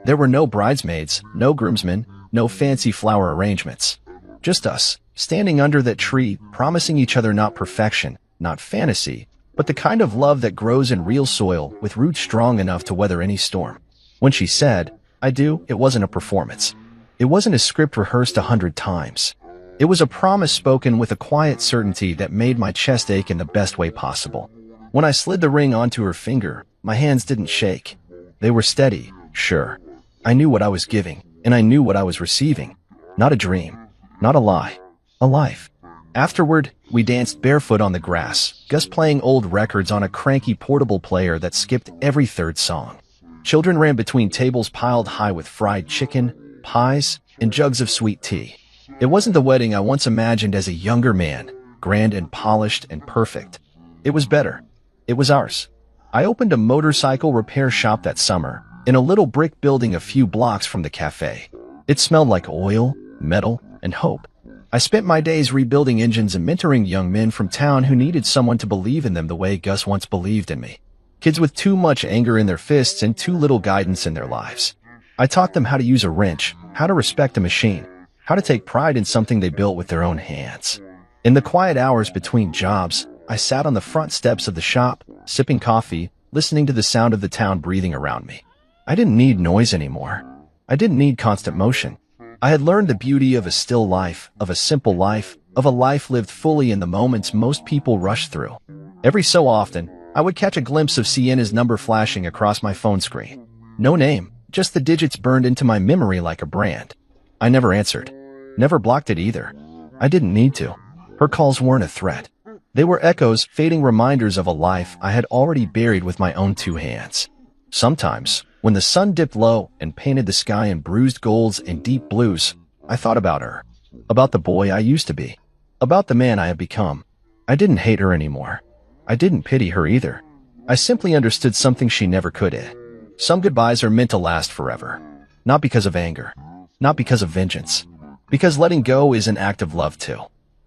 There were no bridesmaids, no groomsmen, no fancy flower arrangements. Just us, standing under that tree, promising each other not perfection, not fantasy, but the kind of love that grows in real soil with roots strong enough to weather any storm. When she said, "I do," it wasn't a performance. It wasn't a script rehearsed 100 times. It was a promise spoken with a quiet certainty that made my chest ache in the best way possible. When I slid the ring onto her finger, my hands didn't shake. They were steady, sure. I knew what I was giving, and I knew what I was receiving. Not a dream, not a lie, a life. Afterward, we danced barefoot on the grass, Gus playing old records on a cranky portable player that skipped every third song. Children ran between tables piled high with fried chicken, pies, and jugs of sweet tea. It wasn't the wedding I once imagined as a younger man, grand and polished and perfect. It was better. It was ours. I opened a motorcycle repair shop that summer, in a little brick building a few blocks from the cafe. It smelled like oil, metal, and hope. I spent my days rebuilding engines and mentoring young men from town who needed someone to believe in them the way Gus once believed in me. Kids with too much anger in their fists and too little guidance in their lives. I taught them how to use a wrench, how to respect a machine, how to take pride in something they built with their own hands. In the quiet hours between jobs, I sat on the front steps of the shop, sipping coffee, listening to the sound of the town breathing around me. I didn't need noise anymore. I didn't need constant motion. I had learned the beauty of a still life, of a simple life, of a life lived fully in the moments most people rush through. Every so often, I would catch a glimpse of Sienna's number flashing across my phone screen. No name, just the digits burned into my memory like a brand. I never answered. Never blocked it either. I didn't need to. Her calls weren't a threat. They were echoes, fading reminders of a life I had already buried with my own two hands. Sometimes, when the sun dipped low and painted the sky in bruised golds and deep blues, I thought about her. About the boy I used to be. About the man I had become. I didn't hate her anymore. I didn't pity her either. I simply understood something she never could. Some goodbyes are meant to last forever. Not because of anger. Not because of vengeance. Because letting go is an act of love too.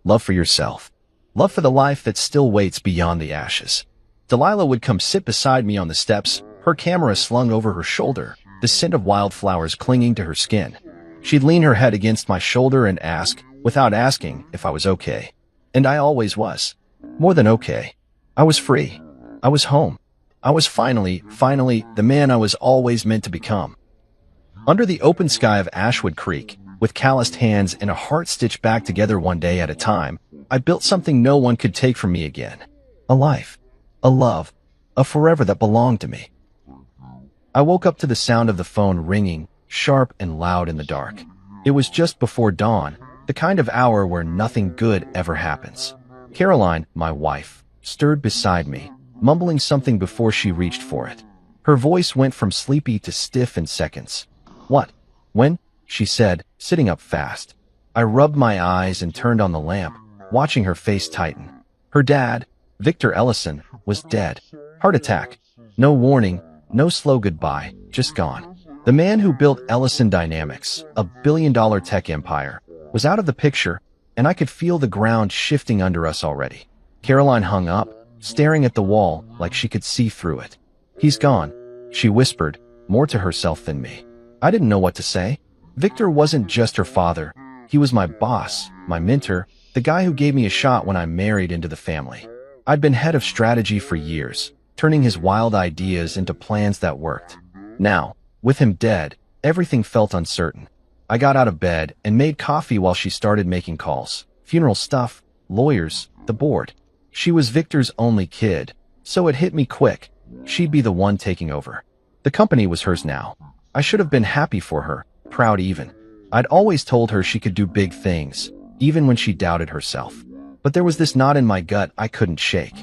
Love for yourself. Love for the life that still waits beyond the ashes. Delilah would come sit beside me on the steps, her camera slung over her shoulder, the scent of wildflowers clinging to her skin. She'd lean her head against my shoulder and ask, without asking, if I was okay. And I always was. More than okay. I was free. I was home. I was finally, the man I was always meant to become. Under the open sky of Ashwood Creek, with calloused hands and a heart stitched back together one day at a time, I built something no one could take from me again. A life. A love. A forever that belonged to me. I woke up to the sound of the phone ringing, sharp and loud in the dark. It was just before dawn, the kind of hour where nothing good ever happens. Caroline, my wife, stirred beside me, mumbling something before she reached for it. Her voice went from sleepy to stiff in seconds. "What? When?" she said, sitting up fast. I rubbed my eyes and turned on the lamp, watching her face tighten. Her dad, Victor Ellison, was dead. Heart attack. No warning, no slow goodbye, just gone. The man who built Ellison Dynamics, a billion-dollar tech empire, was out of the picture, and I could feel the ground shifting under us already. Caroline hung up, staring at the wall like she could see through it. "He's gone," she whispered, more to herself than me. I didn't know what to say. Victor wasn't just her father. He was my boss, my mentor, the guy who gave me a shot when I married into the family. I'd been head of strategy for years, turning his wild ideas into plans that worked. Now, with him dead, everything felt uncertain. I got out of bed and made coffee while she started making calls. Funeral stuff, lawyers, the board. She was Victor's only kid, so it hit me quick. She'd be the one taking over. The company was hers now. I should have been happy for her, proud even. I'd always told her she could do big things, even when she doubted herself. But there was this knot in my gut I couldn't shake.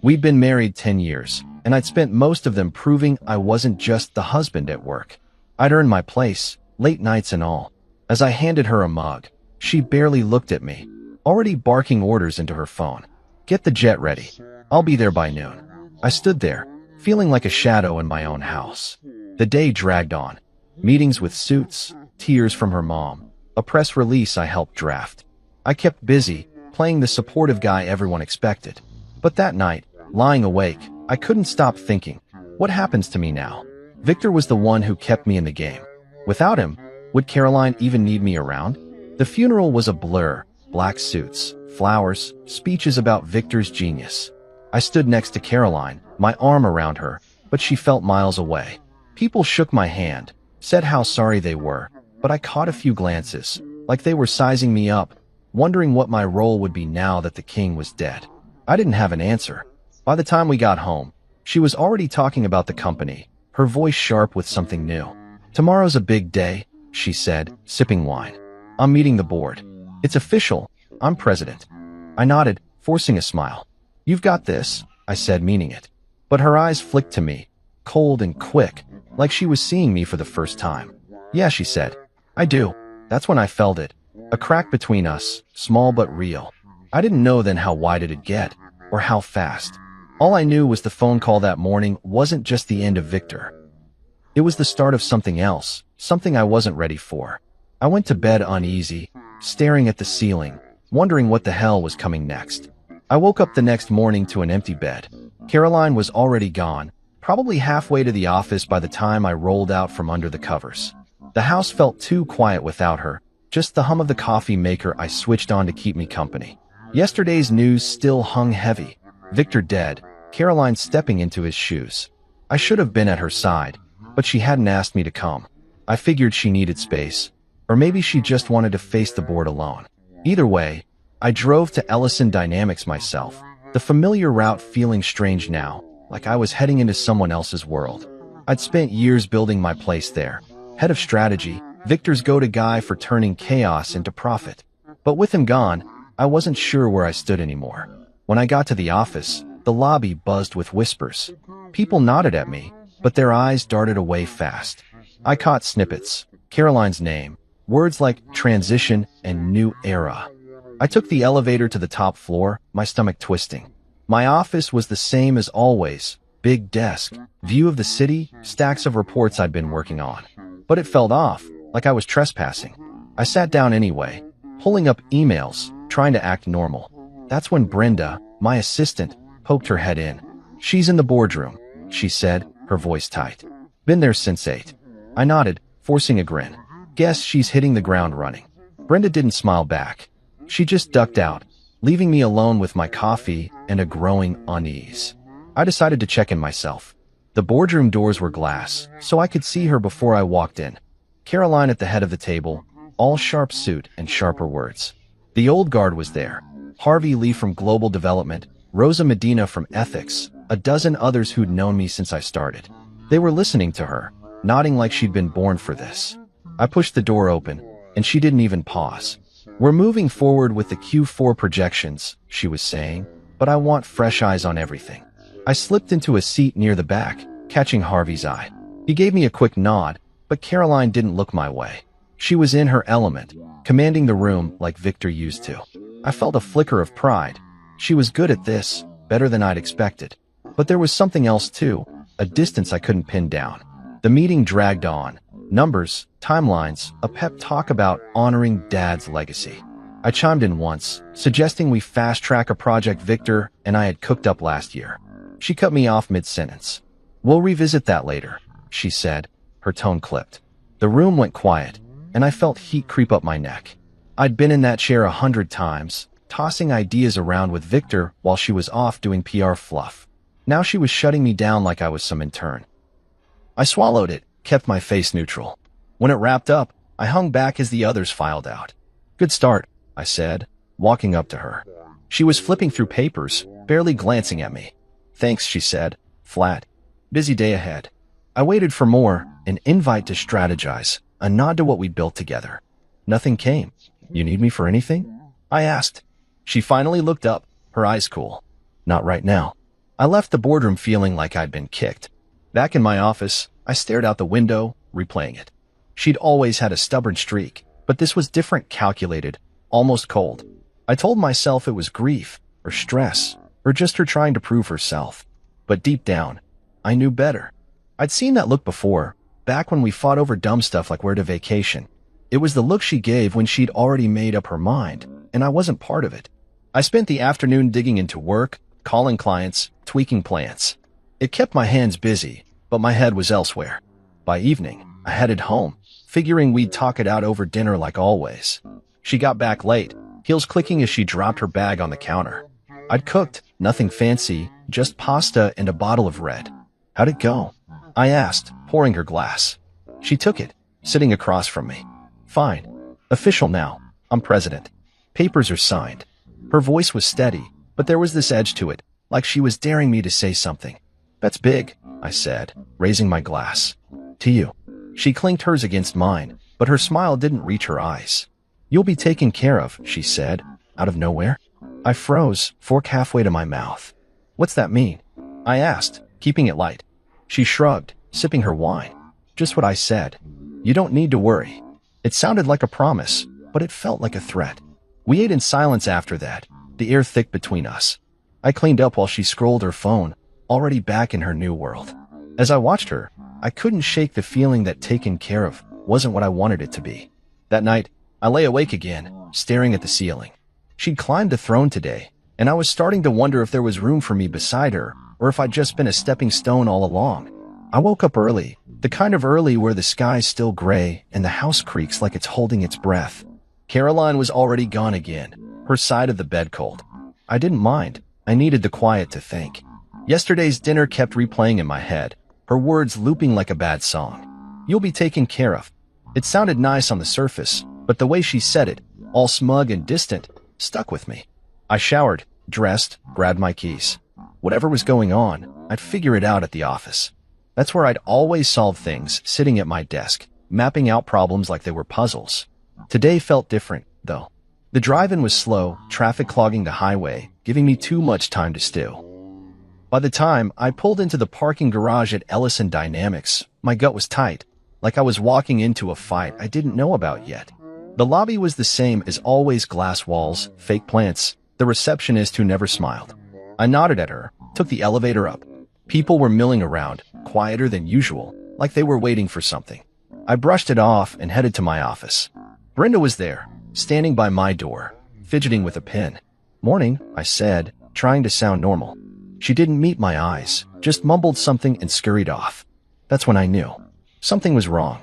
We'd been married 10 years, and I'd spent most of them proving I wasn't just the husband at work. I'd earned my place, late nights and all. As I handed her a mug, she barely looked at me, already barking orders into her phone. "Get the jet ready. I'll be there by noon." I stood there, feeling like a shadow in my own house. The day dragged on. Meetings with suits, tears from her mom, a press release I helped draft. I kept busy, playing the supportive guy everyone expected. But that night, lying awake, I couldn't stop thinking, what happens to me now? Victor was the one who kept me in the game. Without him, would Caroline even need me around? The funeral was a blur, black suits, flowers, speeches about Victor's genius. I stood next to Caroline, my arm around her, but she felt miles away. People shook my hand, said how sorry they were, but I caught a few glances, like they were sizing me up, wondering what my role would be now that the king was dead. I didn't have an answer. By the time we got home, she was already talking about the company, her voice sharp with something new. "Tomorrow's a big day," she said, sipping wine. "I'm meeting the board. It's official. I'm president." I nodded, forcing a smile. "You've got this," I said, meaning it. But her eyes flicked to me, cold and quick, like she was seeing me for the first time. "Yeah," she said. I do. That's when I felt it. A crack between us, small but real. I didn't know then how wide it'd get, or how fast. All I knew was the phone call that morning wasn't just the end of Victor. It was the start of something else, something I wasn't ready for. I went to bed uneasy, staring at the ceiling, wondering what the hell was coming next. I woke up the next morning to an empty bed. Caroline was already gone, probably halfway to the office by the time I rolled out from under the covers. The house felt too quiet without her, just the hum of the coffee maker I switched on to keep me company. Yesterday's news still hung heavy. Victor dead, Caroline stepping into his shoes. I should have been at her side, but she hadn't asked me to come. I figured she needed space, or maybe she just wanted to face the board alone. Either way, I drove to Ellison Dynamics myself, the familiar route feeling strange now, like I was heading into someone else's world. I'd spent years building my place there. Head of strategy, Victor's go-to guy for turning chaos into profit. But with him gone, I wasn't sure where I stood anymore. When I got to the office, the lobby buzzed with whispers. People nodded at me, but their eyes darted away fast. I caught snippets. Caroline's name, words like transition and new era. I took the elevator to the top floor, my stomach twisting. My office was the same as always. Big desk, view of the city, stacks of reports I'd been working on. But it felt off, like I was trespassing. I sat down anyway, pulling up emails, trying to act normal. That's when Brenda, my assistant, poked her head in. "She's in the boardroom," she said, her voice tight. "Been there since 8. I nodded, forcing a grin. Guess she's hitting the ground running. Brenda didn't smile back. She just ducked out, leaving me alone with my coffee and a growing unease. I decided to check in myself. The boardroom doors were glass, so I could see her before I walked in. Caroline at the head of the table, all sharp suit and sharper words. The old guard was there. Harvey Lee from Global Development, Rosa Medina from Ethics, a dozen others who'd known me since I started. They were listening to her, nodding like she'd been born for this. I pushed the door open, and she didn't even pause. "We're moving forward with the Q4 projections," she was saying, "but I want fresh eyes on everything." I slipped into a seat near the back, catching Harvey's eye. He gave me a quick nod, but Caroline didn't look my way. She was in her element, commanding the room like Victor used to. I felt a flicker of pride. She was good at this, better than I'd expected. But there was something else too, a distance I couldn't pin down. The meeting dragged on. Numbers, timelines, a pep talk about honoring Dad's legacy. I chimed in once, suggesting we fast-track a project Victor and I had cooked up last year. She cut me off mid-sentence. "We'll revisit that later," she said, her tone clipped. The room went quiet, and I felt heat creep up my neck. I'd been in that chair 100 times, tossing ideas around with Victor while she was off doing PR fluff. Now she was shutting me down like I was some intern. I swallowed it, kept my face neutral. When it wrapped up, I hung back as the others filed out. "Good start," I said, walking up to her. She was flipping through papers, barely glancing at me. "Thanks," she said, flat. "Busy day ahead." I waited for more, an invite to strategize, a nod to what we'd built together. Nothing came. "You need me for anything?" I asked. She finally looked up, her eyes cool. "Not right now." I left the boardroom feeling like I'd been kicked. Back in my office, I stared out the window, replaying it. She'd always had a stubborn streak, but this was different, calculated, almost cold. I told myself it was grief, or stress, or just her trying to prove herself. But deep down, I knew better. I'd seen that look before, back when we fought over dumb stuff like where to vacation. It was the look she gave when she'd already made up her mind, and I wasn't part of it. I spent the afternoon digging into work, calling clients, tweaking plans. It kept my hands busy, but my head was elsewhere. By evening, I headed home, figuring we'd talk it out over dinner like always. She got back late, heels clicking as she dropped her bag on the counter. I'd cooked, nothing fancy, just pasta and a bottle of red. "How'd it go?" I asked, pouring her glass. She took it, sitting across from me. "Fine. Official now. I'm president. Papers are signed." Her voice was steady, but there was this edge to it, like she was daring me to say something. "That's big," I said, raising my glass. "To you." She clinked hers against mine, but her smile didn't reach her eyes. "You'll be taken care of," she said, out of nowhere. I froze, fork halfway to my mouth. "What's that mean?" I asked, keeping it light. She shrugged, sipping her wine. "Just what I said. You don't need to worry." It sounded like a promise, but it felt like a threat. We ate in silence after that, the air thick between us. I cleaned up while she scrolled her phone, already back in her new world. As I watched her, I couldn't shake the feeling that taken care of wasn't what I wanted it to be. That night, I lay awake again, staring at the ceiling. She'd climbed the throne today, and I was starting to wonder if there was room for me beside her, or if I'd just been a stepping stone all along. I woke up early, the kind of early where the sky's still gray and the house creaks like it's holding its breath. Caroline was already gone again, her side of the bed cold. I didn't mind. I needed the quiet to think. Yesterday's dinner kept replaying in my head, her words looping like a bad song. You'll be taken care of. It sounded nice on the surface, but the way she said it, all smug and distant, stuck with me. I showered, dressed, grabbed my keys. Whatever was going on, I'd figure it out at the office. That's where I'd always solve things, sitting at my desk, mapping out problems like they were puzzles. Today felt different, though. The drive-in was slow, traffic clogging the highway, giving me too much time to stew. By the time I pulled into the parking garage at Ellison Dynamics, my gut was tight, like I was walking into a fight I didn't know about yet. The lobby was the same as always, glass walls, fake plants, the receptionist who never smiled. I nodded at her, took the elevator up. People were milling around, quieter than usual, like they were waiting for something. I brushed it off and headed to my office. Brenda was there, standing by my door, fidgeting with a pen. "Morning," I said, trying to sound normal. She didn't meet my eyes, just mumbled something and scurried off. That's when I knew. Something was wrong.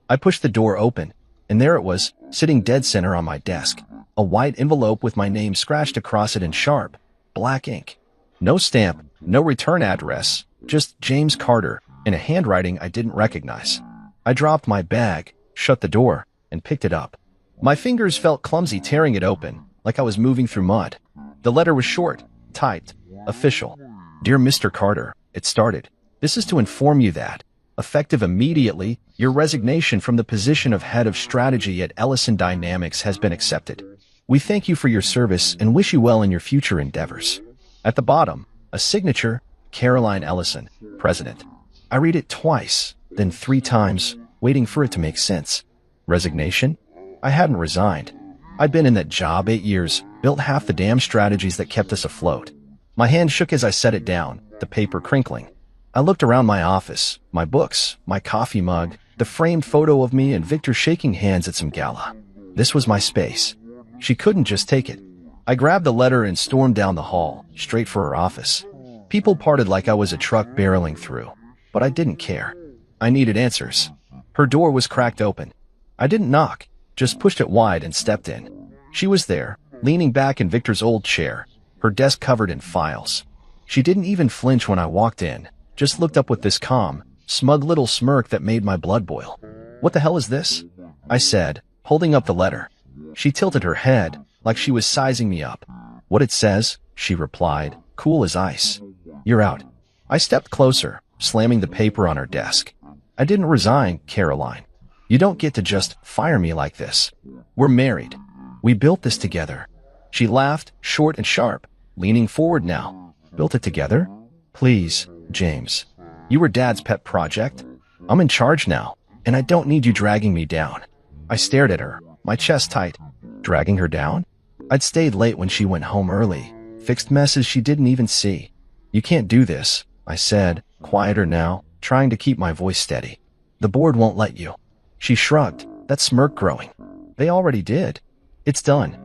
I pushed the door open, and there it was, sitting dead center on my desk. A white envelope with my name scratched across it in sharp, black ink. No stamp, no return address, just James Carter, in a handwriting I didn't recognize. I dropped my bag, shut the door, and picked it up. My fingers felt clumsy tearing it open, like I was moving through mud. The letter was short, typed, official. "Dear Mr. Carter," it started. "This is to inform you that, effective immediately, your resignation from the position of head of strategy at Ellison Dynamics has been accepted. We thank you for your service and wish you well in your future endeavors." At the bottom, a signature, Caroline Ellison, President. I read it twice, then 3 times, waiting for it to make sense. Resignation? I hadn't resigned. I'd been in that job 8 years, built half the damn strategies that kept us afloat. My hand shook as I set it down, the paper crinkling. I looked around my office, my books, my coffee mug, the framed photo of me and Victor shaking hands at some gala. This was my space. She couldn't just take it. I grabbed the letter and stormed down the hall, straight for her office. People parted like I was a truck barreling through, but I didn't care. I needed answers. Her door was cracked open. I didn't knock, just pushed it wide and stepped in. She was there, leaning back in Victor's old chair, her desk covered in files. She didn't even flinch when I walked in, just looked up with this calm, smug little smirk that made my blood boil. "What the hell is this?" I said, holding up the letter. She tilted her head, like she was sizing me up. "What it says," she replied, cool as ice. "You're out." I stepped closer, slamming the paper on her desk. "I didn't resign, Caroline. You don't get to just fire me like this. We're married. We built this together." She laughed, short and sharp, leaning forward now. "Built it together? Please, James. You were Dad's pet project. I'm in charge now, and I don't need you dragging me down." I stared at her, my chest tight. Dragging her down? I'd stayed late when she went home early, fixed messes she didn't even see. "You can't do this," I said, quieter now, trying to keep my voice steady. "The board won't let you." She shrugged, that smirk growing. "They already did. It's done."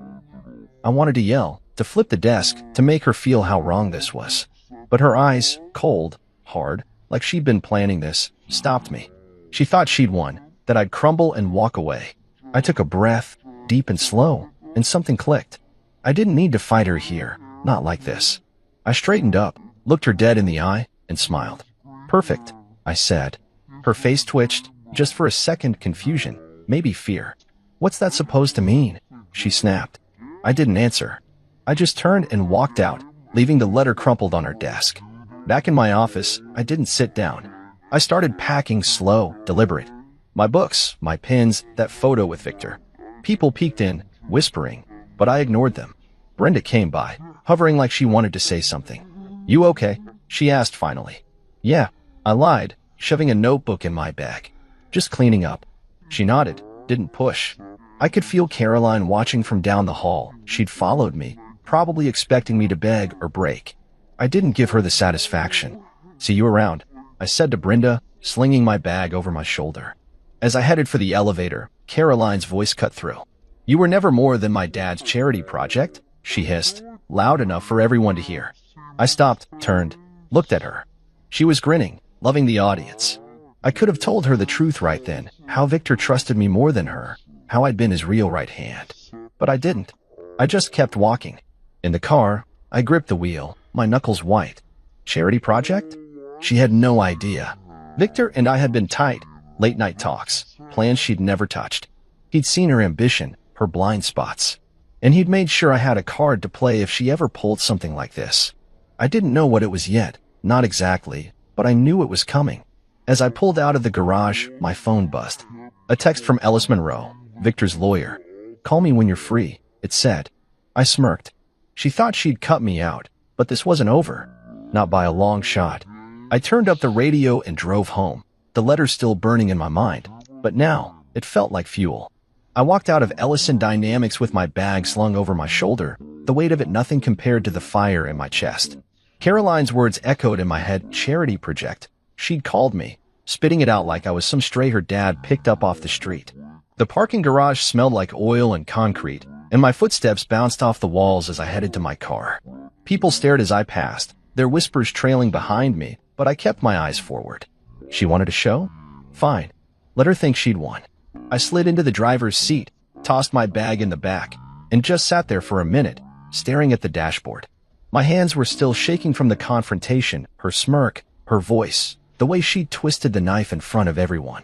I wanted to yell, to flip the desk, to make her feel how wrong this was. But her eyes, cold, hard, like she'd been planning this, stopped me. She thought she'd won, that I'd crumble and walk away. I took a breath, deep and slow, and something clicked. I didn't need to fight her here, not like this. I straightened up, looked her dead in the eye, and smiled. "Perfect," I said. Her face twitched, just for a second, confusion, maybe fear. "What's that supposed to mean?" she snapped. I didn't answer. I just turned and walked out, leaving the letter crumpled on her desk. Back in my office, I didn't sit down. I started packing, slow, deliberate. My books, my pens, that photo with Victor. People peeked in, whispering, but I ignored them. Brenda came by, hovering like she wanted to say something. "You okay?" she asked finally. "Yeah," I lied, shoving a notebook in my bag. "Just cleaning up." She nodded. didn't push. I could feel Caroline watching from down the hall. She'd followed me, probably expecting me to beg or break. I didn't give her the satisfaction. "See you around," I said to Brenda, slinging my bag over my shoulder. As I headed for the elevator, Caroline's voice cut through. "You were never more than my dad's charity project," she hissed, loud enough for everyone to hear. I stopped, turned, looked at her. She was grinning, loving the audience. I could have told her the truth right then, how Victor trusted me more than her, how I'd been his real right hand. But I didn't. I just kept walking. In the car, I gripped the wheel, my knuckles white. Charity project? She had no idea. Victor and I had been tight, late-night talks, plans she'd never touched. He'd seen her ambition, her blind spots. And he'd made sure I had a card to play if she ever pulled something like this. I didn't know what it was yet, not exactly, but I knew it was coming. As I pulled out of the garage, my phone buzzed. A text from Ellis Monroe, Victor's lawyer. "Call me when you're free," it said. I smirked. She thought she'd cut me out, but this wasn't over. Not by a long shot. I turned up the radio and drove home, the letter still burning in my mind, but now it felt like fuel. I walked out of Ellison Dynamics with my bag slung over my shoulder, the weight of it nothing compared to the fire in my chest. Caroline's words echoed in my head, charity project. She'd called me, spitting it out like I was some stray her dad picked up off the street. The parking garage smelled like oil and concrete, and my footsteps bounced off the walls as I headed to my car. People stared as I passed, their whispers trailing behind me, but I kept my eyes forward. She wanted a show? Fine. Let her think she'd won. I slid into the driver's seat, tossed my bag in the back, and just sat there for a minute, staring at the dashboard. My hands were still shaking from the confrontation, her smirk, her voice, the way she twisted the knife in front of everyone.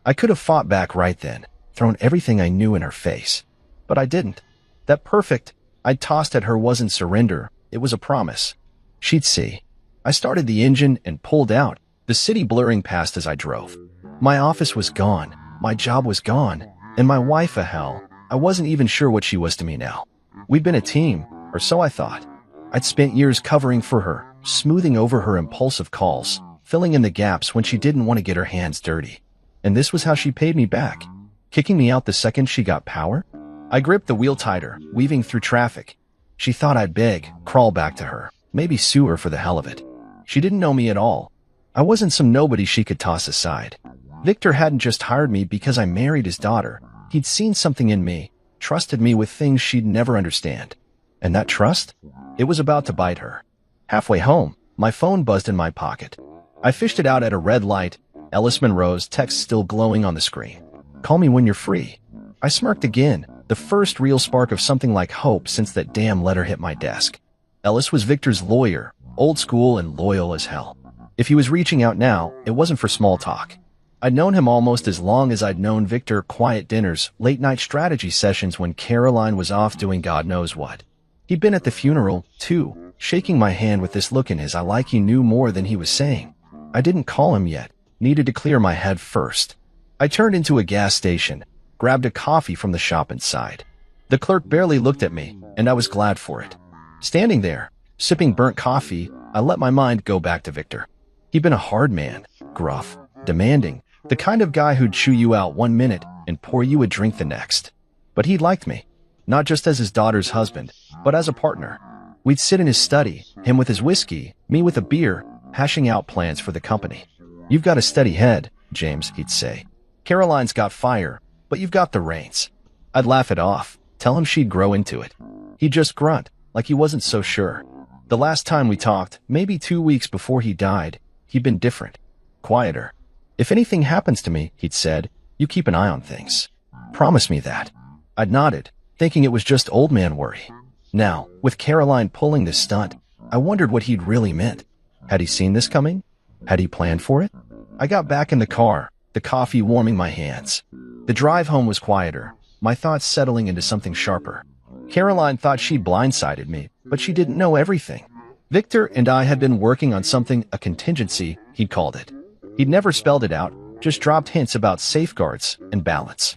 I could have fought back right then, thrown everything I knew in her face. But I didn't. That perfect I'd tossed at her wasn't surrender, it was a promise. She'd see. I started the engine and pulled out, the city blurring past as I drove. My office was gone, my job was gone, and my wife a hell. I wasn't even sure what she was to me now. We'd been a team, or so I thought. I'd spent years covering for her, smoothing over her impulsive calls, filling in the gaps when she didn't want to get her hands dirty. And this was how she paid me back, kicking me out the second she got power? I gripped the wheel tighter, weaving through traffic. She thought I'd beg, crawl back to her, maybe sue her for the hell of it. She didn't know me at all. I wasn't some nobody she could toss aside. Victor hadn't just hired me because I married his daughter. He'd seen something in me, trusted me with things she'd never understand. And that trust? It was about to bite her. Halfway home, my phone buzzed in my pocket. I fished it out at a red light, Ellis Monroe's text still glowing on the screen. "Call me when you're free." I smirked again, the first real spark of something like hope since that damn letter hit my desk. Ellis was Victor's lawyer, old school and loyal as hell. If he was reaching out now, it wasn't for small talk. I'd known him almost as long as I'd known Victor, quiet dinners, late-night strategy sessions when Caroline was off doing God knows what. He'd been at the funeral, too, shaking my hand with this look in his eye like he knew more than he was saying. I didn't call him yet, needed to clear my head first. I turned into a gas station, grabbed a coffee from the shop inside. The clerk barely looked at me, and I was glad for it. Standing there, sipping burnt coffee, I let my mind go back to Victor. He'd been a hard man, gruff, demanding, the kind of guy who'd chew you out 1 minute and pour you a drink the next. But he'd liked me, not just as his daughter's husband, but as a partner. We'd sit in his study, him with his whiskey, me with a beer, hashing out plans for the company. "You've got a steady head, James," he'd say. "Caroline's got fire, but you've got the reins." I'd laugh it off, tell him she'd grow into it. He'd just grunt, like he wasn't so sure. The last time we talked, maybe 2 weeks before he died, he'd been different, quieter. "If anything happens to me," he'd said, "you keep an eye on things. Promise me that." I'd nodded, thinking it was just old man worry. Now, with Caroline pulling this stunt, I wondered what he'd really meant. Had he seen this coming? Had he planned for it? I got back in the car, the coffee warming my hands. The drive home was quieter, my thoughts settling into something sharper. Caroline thought she'd blindsided me, but she didn't know everything. Victor and I had been working on something, a contingency, he'd called it. He'd never spelled it out, just dropped hints about safeguards and balance.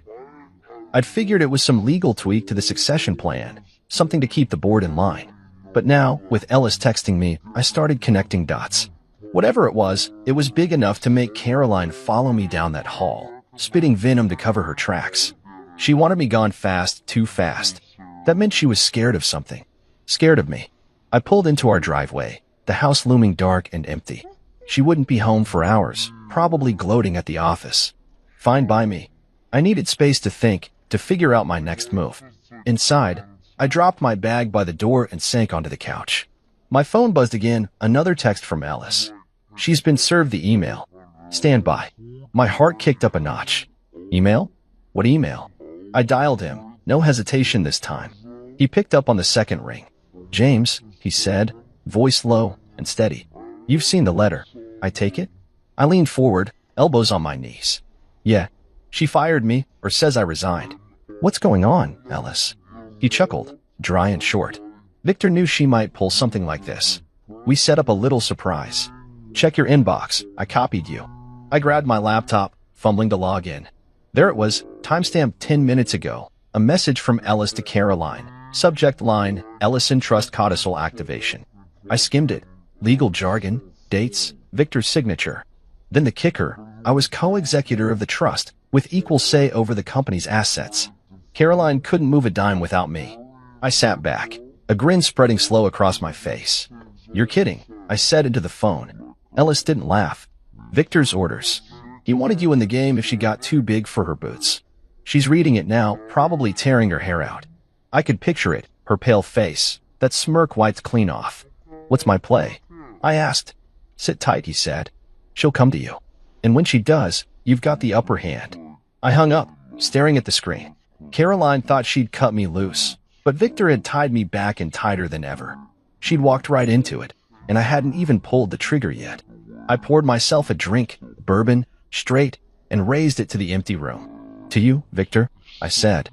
I'd figured it was some legal tweak to the succession plan, something to keep the board in line. But now, with Ellis texting me, I started connecting dots. Whatever it was big enough to make Caroline follow me down that hall. spitting venom to cover her tracks. She wanted me gone fast, too fast. That meant she was scared of something. Scared of me. I pulled into our driveway, the house looming dark and empty. She wouldn't be home for hours, probably gloating at the office. Fine by me. I needed space to think, to figure out my next move. Inside, I dropped my bag by the door and sank onto the couch. My phone buzzed again, another text from Ellis. She's been served the email. Stand by. My heart kicked up a notch. Email? What email? I dialed him, no hesitation this time. He picked up on the second ring. James, he said, voice low and steady. You've seen the letter. I take it? I leaned forward, elbows on my knees. Yeah. She fired me, or says I resigned. What's going on, Ellis? He chuckled, dry and short. Victor knew she might pull something like this. We set up a little surprise. Check your inbox. I copied you. I grabbed my laptop, fumbling to log in. There it was, timestamp 10 minutes ago. A message from Ellis to Caroline. Subject line, Ellison Trust Codicil Activation. I skimmed it. Legal jargon, dates, Victor's signature. Then the kicker, I was co-executor of the trust, with equal say over the company's assets. Caroline couldn't move a dime without me. I sat back, a grin spreading slow across my face. You're kidding, I said into the phone. Ellis didn't laugh. Victor's orders. He wanted you in the game if she got too big for her boots. She's reading it now, probably tearing her hair out. I could picture it, her pale face, that smirk wiped clean off. What's my play? I asked. Sit tight, he said. She'll come to you. And when she does, you've got the upper hand. I hung up, staring at the screen. Caroline thought she'd cut me loose, but Victor had tied me back and tighter than ever. She'd walked right into it, and I hadn't even pulled the trigger yet. I poured myself a drink, bourbon, straight, and raised it to the empty room. To you, Victor, I said.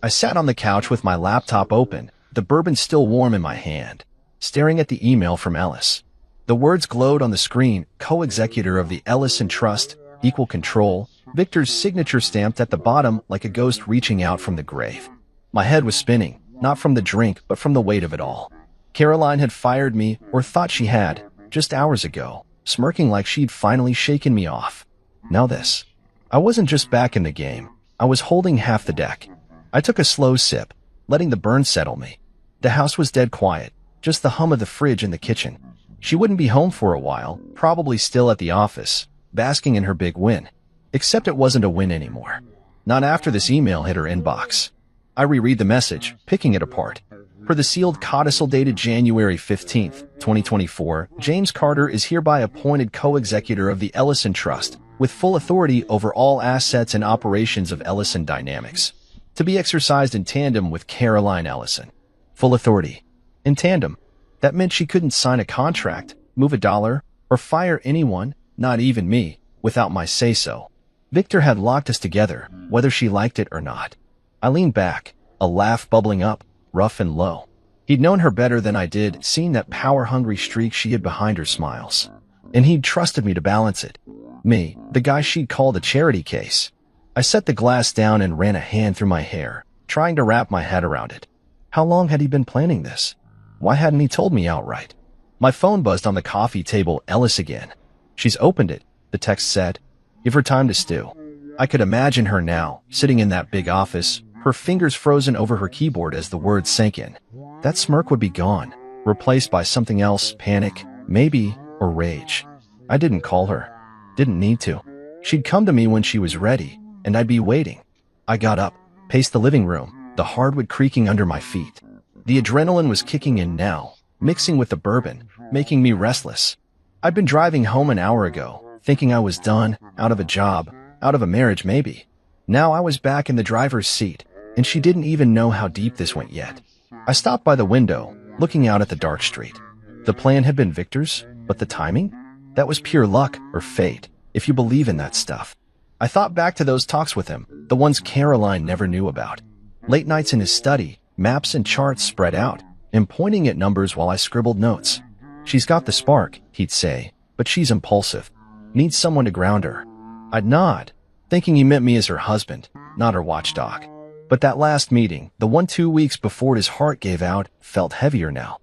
I sat on the couch with my laptop open, the bourbon still warm in my hand, staring at the email from Ellis. The words glowed on the screen, co-executor of the Ellison Trust, equal control, Victor's signature stamped at the bottom like a ghost reaching out from the grave. My head was spinning, not from the drink, but from the weight of it all. Caroline had fired me, or thought she had, just hours ago, smirking like she'd finally shaken me off. Now this. I wasn't just back in the game. I was holding half the deck. I took a slow sip, letting the burn settle me. The house was dead quiet, just the hum of the fridge in the kitchen. She wouldn't be home for a while, probably still at the office, basking in her big win. Except it wasn't a win anymore. Not after this email hit her inbox. I reread the message, picking it apart. Per the sealed codicil dated January 15th, 2024, James Carter is hereby appointed co-executor of the Ellison Trust, with full authority over all assets and operations of Ellison Dynamics, to be exercised in tandem with Caroline Ellison. Full authority. In tandem. That meant she couldn't sign a contract, move a dollar, or fire anyone, not even me, without my say-so. Victor had locked us together, whether she liked it or not. I leaned back, a laugh bubbling up, rough and low. He'd known her better than I did, seen that power-hungry streak she had behind her smiles. And he'd trusted me to balance it. Me, the guy she'd called a charity case. I set the glass down and ran a hand through my hair, trying to wrap my head around it. How long had he been planning this? Why hadn't he told me outright? My phone buzzed on the coffee table, Ellis again. She's opened it, the text said. Give her time to stew. I could imagine her now, sitting in that big office, her fingers frozen over her keyboard as the words sank in. That smirk would be gone, replaced by something else, panic, maybe, or rage. I didn't call her. Didn't need to. She'd come to me when she was ready, and I'd be waiting. I got up, paced the living room, the hardwood creaking under my feet. The adrenaline was kicking in now, mixing with the bourbon, making me restless. I'd been driving home an hour ago, thinking I was done, out of a job, out of a marriage maybe. Now I was back in the driver's seat, and she didn't even know how deep this went yet. I stopped by the window, looking out at the dark street. The plan had been Victor's, but the timing? That was pure luck or fate, if you believe in that stuff. I thought back to those talks with him, the ones Caroline never knew about. Late nights in his study, maps and charts spread out, and pointing at numbers while I scribbled notes. She's got the spark, he'd say, but she's impulsive. Needs someone to ground her. I'd nod, thinking he meant me as her husband, not her watchdog. But that last meeting, the one 2 weeks before his heart gave out, felt heavier now.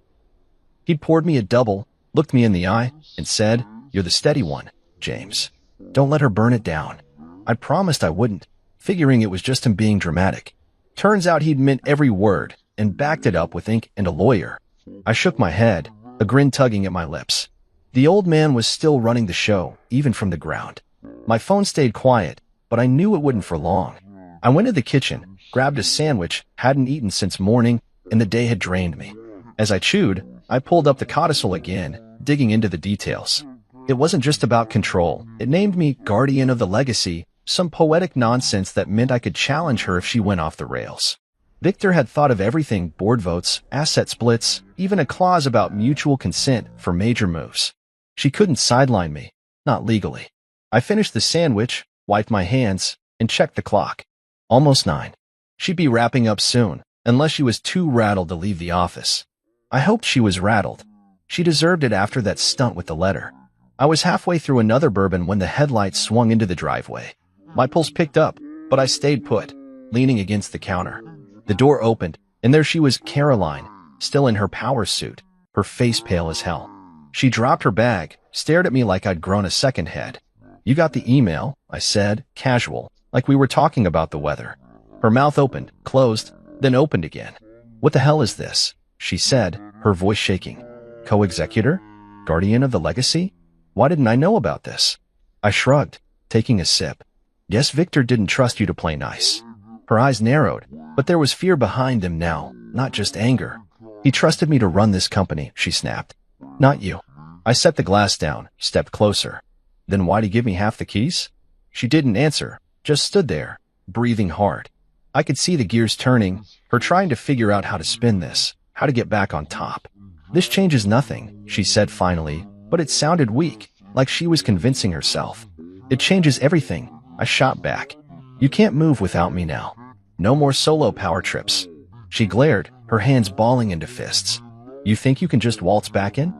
He'd poured me a double, looked me in the eye, and said, "You're the steady one, James. Don't let her burn it down." I promised I wouldn't, figuring it was just him being dramatic. Turns out he'd meant every word and backed it up with ink and a lawyer. I shook my head, a grin tugging at my lips. The old man was still running the show, even from the ground. My phone stayed quiet, but I knew it wouldn't for long. I went to the kitchen, grabbed a sandwich, hadn't eaten since morning, and the day had drained me. As I chewed, I pulled up the codicil again, digging into the details. It wasn't just about control. It named me guardian of the legacy, some poetic nonsense that meant I could challenge her if she went off the rails. Victor had thought of everything: board votes, asset splits, even a clause about mutual consent for major moves. She couldn't sideline me, not legally. I finished the sandwich, wiped my hands, and checked the clock. Almost 9. She'd be wrapping up soon, unless she was too rattled to leave the office. I hoped she was rattled. She deserved it after that stunt with the letter. I was halfway through another bourbon when the headlights swung into the driveway. My pulse picked up, but I stayed put, leaning against the counter. The door opened, and there she was, Caroline, still in her power suit, her face pale as hell. She dropped her bag, stared at me like I'd grown a second head. "You got the email," I said, casual, like we were talking about the weather. Her mouth opened, closed, then opened again. "What the hell is this?" she said, her voice shaking. "Co-executor? Guardian of the legacy? Why didn't I know about this?" I shrugged, taking a sip. "Guess Victor didn't trust you to play nice." Her eyes narrowed, but there was fear behind them now, not just anger. "He trusted me to run this company," she snapped. "Not you." I set the glass down, stepped closer. "Then why'd he give me half the keys?" She didn't answer, just stood there, breathing hard. I could see the gears turning, her trying to figure out how to spin this, how to get back on top. "This changes nothing," she said finally, but it sounded weak, like she was convincing herself. "It changes everything," I shot back. "You can't move without me now. No more solo power trips." She glared, her hands balling into fists. "You think you can just waltz back in?"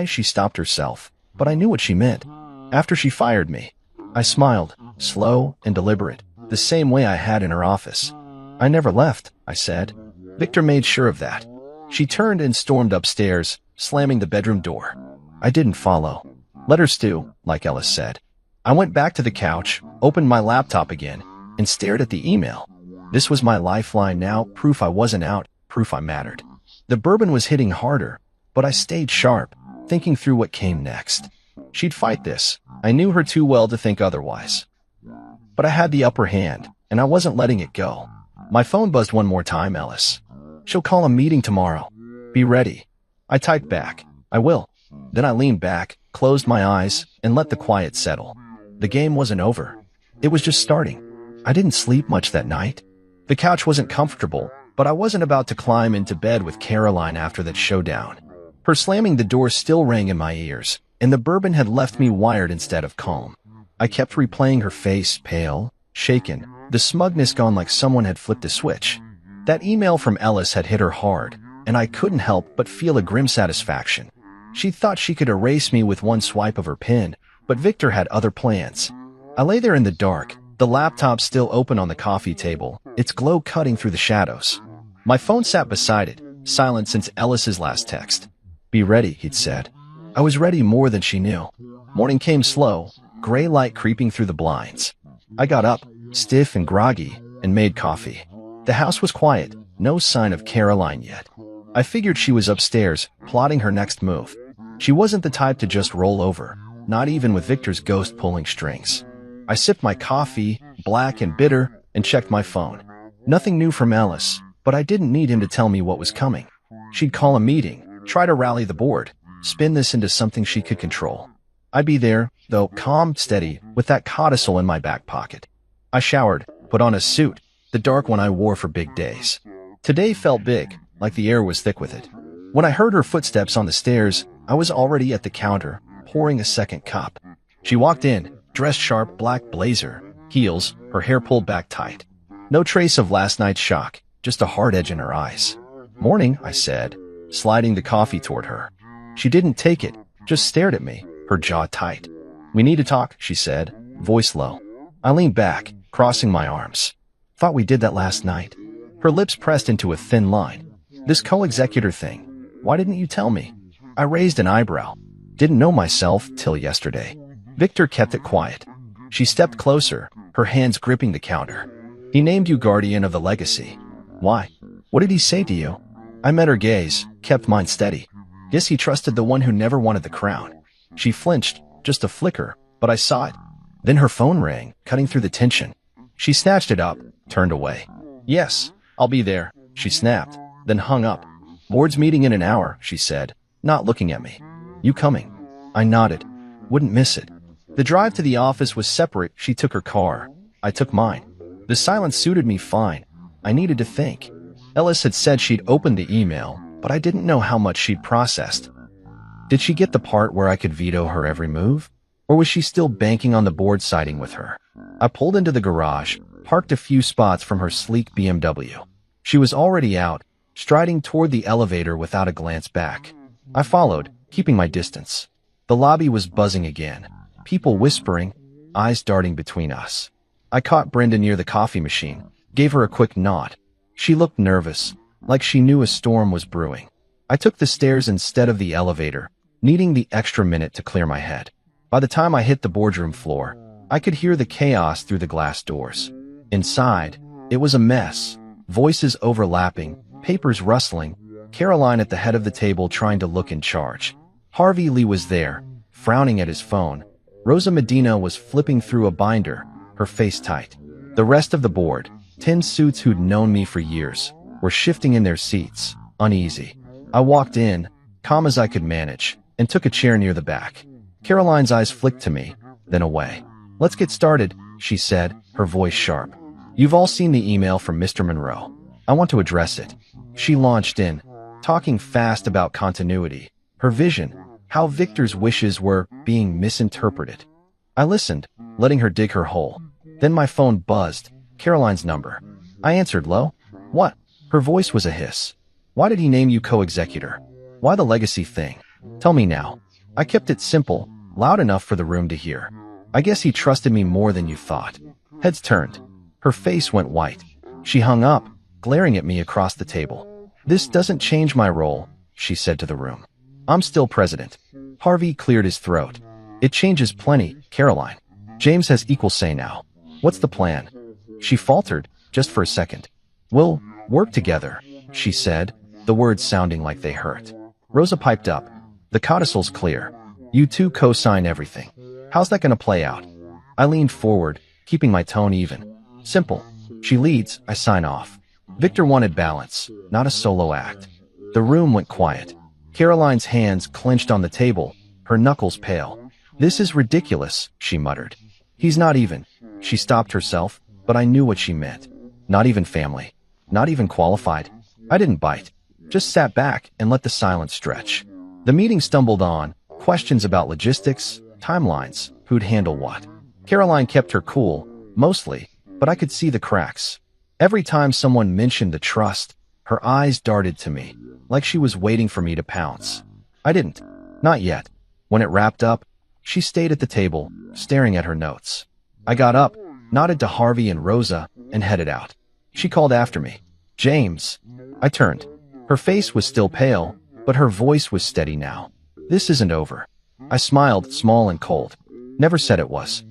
She stopped herself, but I knew what she meant. "After she fired me." I smiled, slow and deliberate, the same way I had in her office. "I never left," I said. "Victor made sure of that." She turned and stormed upstairs, slamming the bedroom door. I didn't follow. "Let her stew," like Ellis said. I went back to the couch, opened my laptop again, and stared at the email. This was my lifeline now, proof I wasn't out, proof I mattered. The bourbon was hitting harder, but I stayed sharp, thinking through what came next. She'd fight this. I knew her too well to think otherwise. But I had the upper hand, and I wasn't letting it go. My phone buzzed one more time, Ellis. "She'll call a meeting tomorrow. Be ready." I typed back, "I will." Then I leaned back, closed my eyes, and let the quiet settle. The game wasn't over. It was just starting. I didn't sleep much that night. The couch wasn't comfortable, but I wasn't about to climb into bed with Caroline after that showdown. Her slamming the door still rang in my ears, and the bourbon had left me wired instead of calm. I kept replaying her face, pale, shaken, the smugness gone like someone had flipped a switch. That email from Ellis had hit her hard, and I couldn't help but feel a grim satisfaction. She thought she could erase me with one swipe of her pen, but Victor had other plans. I lay there in the dark, the laptop still open on the coffee table, its glow cutting through the shadows. My phone sat beside it, silent since Ellis's last text. "Be ready," he'd said. I was ready more than she knew. Morning came slow, gray light creeping through the blinds. I got up, stiff and groggy, and made coffee. The house was quiet, no sign of Caroline yet. I figured she was upstairs, plotting her next move. She wasn't the type to just roll over, not even with Victor's ghost pulling strings. I sipped my coffee, black and bitter, and checked my phone. Nothing new from Ellis, but I didn't need him to tell me what was coming. She'd call a meeting, try to rally the board, spin this into something she could control. I'd be there, though, calm, steady, with that codicil in my back pocket. I showered, put on a suit, the dark one I wore for big days. Today felt big, like the air was thick with it. When I heard her footsteps on the stairs, I was already at the counter, pouring a second cup. She walked in, dressed sharp, black blazer, heels, her hair pulled back tight. No trace of last night's shock, just a hard edge in her eyes. "Morning," I said, sliding the coffee toward her. She didn't take it, just stared at me, her jaw tight. "We need to talk," she said, voice low. I leaned back, crossing my arms. "Thought we did that last night." Her lips pressed into a thin line. "This co-executor thing. Why didn't you tell me?" I raised an eyebrow. "Didn't know myself till yesterday." Victor kept it quiet. She stepped closer, her hands gripping the counter. He named you guardian of the legacy. Why? What did he say to you? I met her gaze, kept mine steady. Guess he trusted the one who never wanted the crown. She flinched, just a flicker, but I saw it. Then her phone rang, cutting through the tension. She snatched it up, turned away. Yes, I'll be there, she snapped, then hung up. Board's meeting in an hour, she said, not looking at me. You coming? I nodded. Wouldn't miss it. The drive to the office was separate. She took her car. I took mine. The silence suited me fine. I needed to think. Ellis had said she'd opened the email, but I didn't know how much she'd processed. Did she get the part where I could veto her every move? Or was she still banking on the board siding with her? I pulled into the garage, parked a few spots from her sleek BMW. She was already out, striding toward the elevator without a glance back. I followed, keeping my distance. The lobby was buzzing again. People whispering, eyes darting between us. I caught Brenda near the coffee machine, gave her a quick nod. She looked nervous, like she knew a storm was brewing. I took the stairs instead of the elevator, needing the extra minute to clear my head. By the time I hit the boardroom floor, I could hear the chaos through the glass doors. Inside, it was a mess. Voices overlapping, papers rustling, Caroline at the head of the table trying to look in charge. Harvey Lee was there, frowning at his phone. Rosa Medina was flipping through a binder, her face tight. The rest of the board, 10 suits who'd known me for years, were shifting in their seats, uneasy. I walked in, calm as I could manage, and took a chair near the back. Caroline's eyes flicked to me, then away. Let's get started, she said, her voice sharp. You've all seen the email from Mr. Monroe. I want to address it. She launched in, talking fast about continuity, her vision, how Victor's wishes were being misinterpreted. I listened, letting her dig her hole. Then my phone buzzed, Caroline's number. I answered low. What? Her voice was a hiss. Why did he name you co-executor? Why the legacy thing? Tell me now. I kept it simple, loud enough for the room to hear. I guess he trusted me more than you thought. Heads turned. Her face went white. She hung up, glaring at me across the table. This doesn't change my role, she said to the room. I'm still president. Harvey cleared his throat. It changes plenty, Caroline. James has equal say now. What's the plan? She faltered, just for a second. We'll work together, she said, the words sounding like they hurt. Rosa piped up. The codicil's clear. You two co-sign everything. How's that gonna play out? I leaned forward, keeping my tone even. Simple. She leads, I sign off. Victor wanted balance, not a solo act. The room went quiet. Caroline's hands clenched on the table, her knuckles pale. This is ridiculous, she muttered. He's not even. She stopped herself, but I knew what she meant. Not even family. Not even qualified. I didn't bite. Just sat back and let the silence stretch. The meeting stumbled on, questions about logistics, timelines, who'd handle what. Caroline kept her cool, mostly, but I could see the cracks. Every time someone mentioned the trust, her eyes darted to me, like she was waiting for me to pounce. I didn't. Not yet. When it wrapped up, she stayed at the table, staring at her notes. I got up, nodded to Harvey and Rosa, and headed out. She called after me. James. I turned. Her face was still pale, but her voice was steady now. This isn't over. I smiled, small and cold. Never said it was.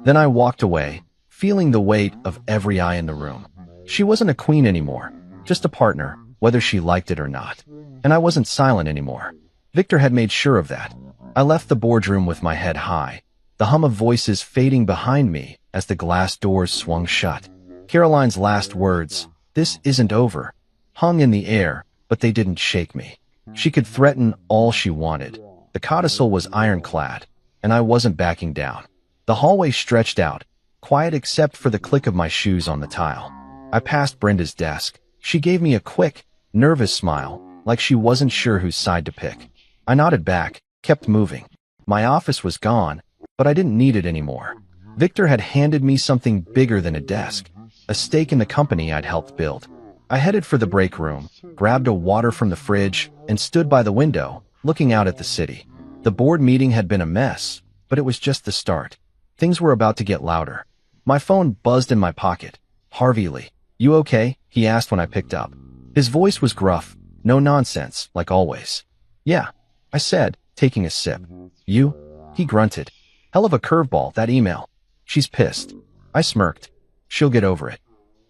Then I walked away, feeling the weight of every eye in the room. She wasn't a queen anymore, just a partner, whether she liked it or not. And I wasn't silent anymore. Victor had made sure of that. I left the boardroom with my head high, the hum of voices fading behind me as the glass doors swung shut. Caroline's last words, "This isn't over," hung in the air, but they didn't shake me. She could threaten all she wanted. The codicil was ironclad, and I wasn't backing down. The hallway stretched out, quiet except for the click of my shoes on the tile. I passed Brenda's desk. She gave me a quick, nervous smile, like she wasn't sure whose side to pick. I nodded back, kept moving. My office was gone, but I didn't need it anymore. Victor had handed me something bigger than a desk, a stake in the company I'd helped build. I headed for the break room, grabbed a water from the fridge, and stood by the window, looking out at the city. The board meeting had been a mess, but it was just the start. Things were about to get louder. My phone buzzed in my pocket. Harvey Lee. You okay? He asked when I picked up. His voice was gruff, no nonsense, like always. Yeah, I said, taking a sip. You? He grunted. Hell of a curveball, that email. She's pissed. I smirked. She'll get over it.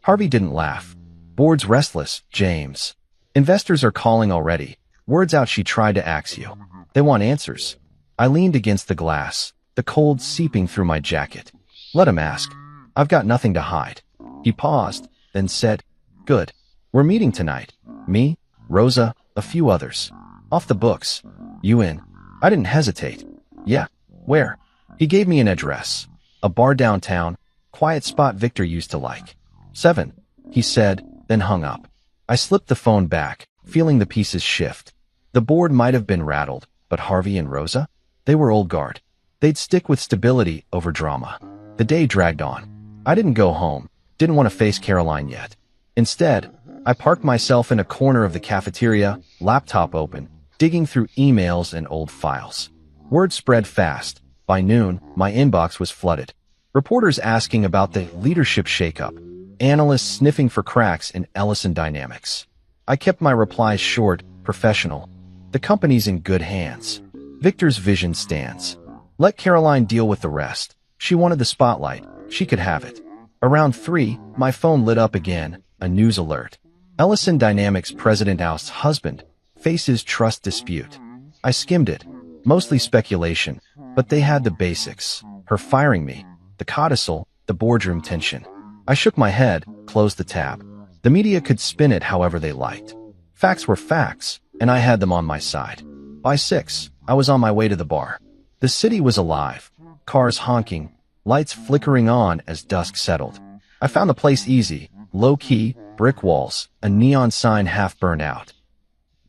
Harvey didn't laugh. Board's restless, James. Investors are calling already. Words out she tried to axe you. They want answers. I leaned against the glass, the cold seeping through my jacket. Let him ask. I've got nothing to hide. He paused, then said, Good. We're meeting tonight. Me, Rosa, a few others. Off the books. You in? I didn't hesitate. Yeah. Where? He gave me an address. A bar downtown, quiet spot Victor used to like. 7, he said, then hung up. I slipped the phone back, feeling the pieces shift. The board might have been rattled, but Harvey and Rosa? They were old guard. They'd stick with stability over drama. The day dragged on. I didn't go home, didn't want to face Caroline yet. Instead, I parked myself in a corner of the cafeteria, laptop open, digging through emails and old files. Word spread fast. By noon, my inbox was flooded. Reporters asking about the leadership shakeup. Analysts sniffing for cracks in Ellison Dynamics. I kept my replies short, professional. The company's in good hands. Victor's vision stands. Let Caroline deal with the rest. She wanted the spotlight. She could have it. Around 3, my phone lit up again, a news alert. Ellison Dynamics president ousts husband. Faces trust dispute. I skimmed it. Mostly speculation, but they had the basics. Her firing me. The codicil, the boardroom tension. I shook my head, closed the tab. The media could spin it however they liked. Facts were facts, and I had them on my side. By 6, I was on my way to the bar. The city was alive. Cars honking, lights flickering on as dusk settled. I found the place easy, low-key, brick walls, a neon sign half burned out.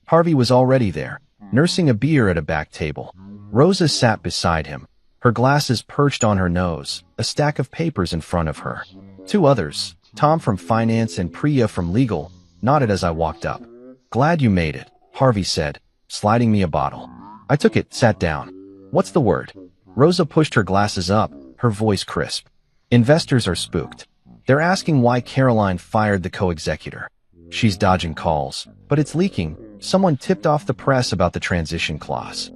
Harvey was already there, nursing a beer at a back table. Rosa sat beside him, her glasses perched on her nose, a stack of papers in front of her. 2 others, Tom from finance and Priya from legal, nodded as I walked up. Glad you made it, Harvey said, sliding me a bottle. I took it, sat down. What's the word? Rosa pushed her glasses up, her voice crisp. Investors are spooked. They're asking why Caroline fired the co-executor. She's dodging calls, but it's leaking. Someone tipped off the press about the transition clause.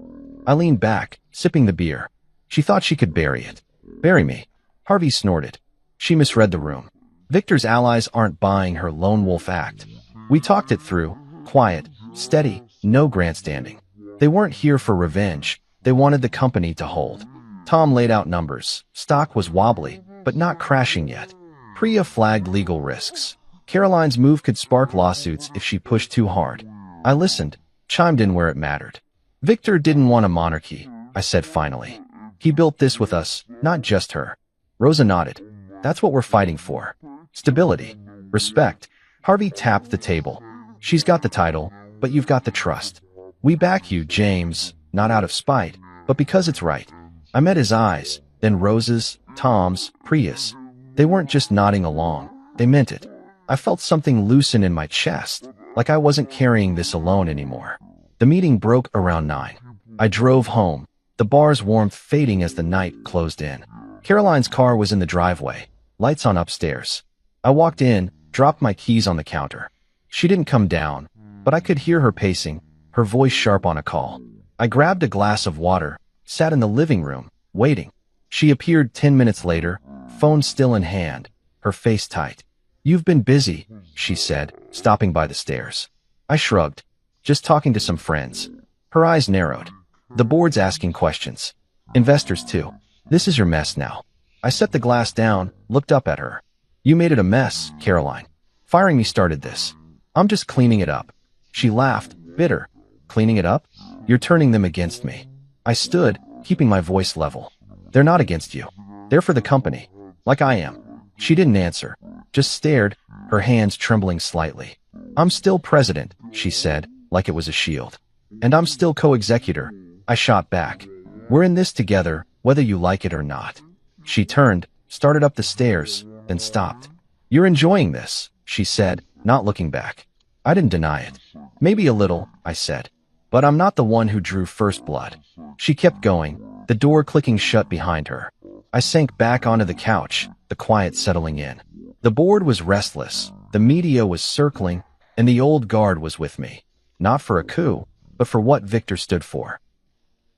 I leaned back, sipping the beer. She thought she could bury it. Bury me. Harvey snorted. She misread the room. Victor's allies aren't buying her lone wolf act. We talked it through, quiet, steady, no grandstanding. They weren't here for revenge. They wanted the company to hold. Tom laid out numbers. Stock was wobbly, but not crashing yet. Priya flagged legal risks. Caroline's move could spark lawsuits if she pushed too hard. I listened, chimed in where it mattered. Victor didn't want a monarchy, I said finally. He built this with us, not just her. Rosa nodded. That's what we're fighting for. Stability. Respect. Harvey tapped the table. She's got the title, but you've got the trust. We back you, James, not out of spite, but because it's right. I met his eyes, then Rose's, Tom's, Priya's. They weren't just nodding along. They meant it. I felt something loosen in my chest, like I wasn't carrying this alone anymore. The meeting broke around 9. I drove home, the bar's warmth fading as the night closed in. Caroline's car was in the driveway, lights on upstairs. I walked in, dropped my keys on the counter. She didn't come down, but I could hear her pacing, her voice sharp on a call. I grabbed a glass of water, sat in the living room, waiting. She appeared 10 minutes later, phone still in hand, her face tight. You've been busy, she said, stopping by the stairs. I shrugged. Just talking to some friends. Her eyes narrowed. The board's asking questions. Investors too. This is your mess now. I set the glass down, looked up at her. You made it a mess, Caroline. Firing me started this. I'm just cleaning it up. She laughed, bitter. Cleaning it up? You're turning them against me. I stood, keeping my voice level. They're not against you. They're for the company. Like I am. She didn't answer. Just stared, her hands trembling slightly. I'm still president, she said, like it was a shield. And I'm still co-executor. I shot back. We're in this together, whether you like it or not. She turned, started up the stairs, then stopped. You're enjoying this, she said, not looking back. I didn't deny it. Maybe a little, I said. But I'm not the one who drew first blood. She kept going, the door clicking shut behind her. I sank back onto the couch, the quiet settling in. The board was restless, the media was circling, and the old guard was with me. Not for a coup, but for what Victor stood for.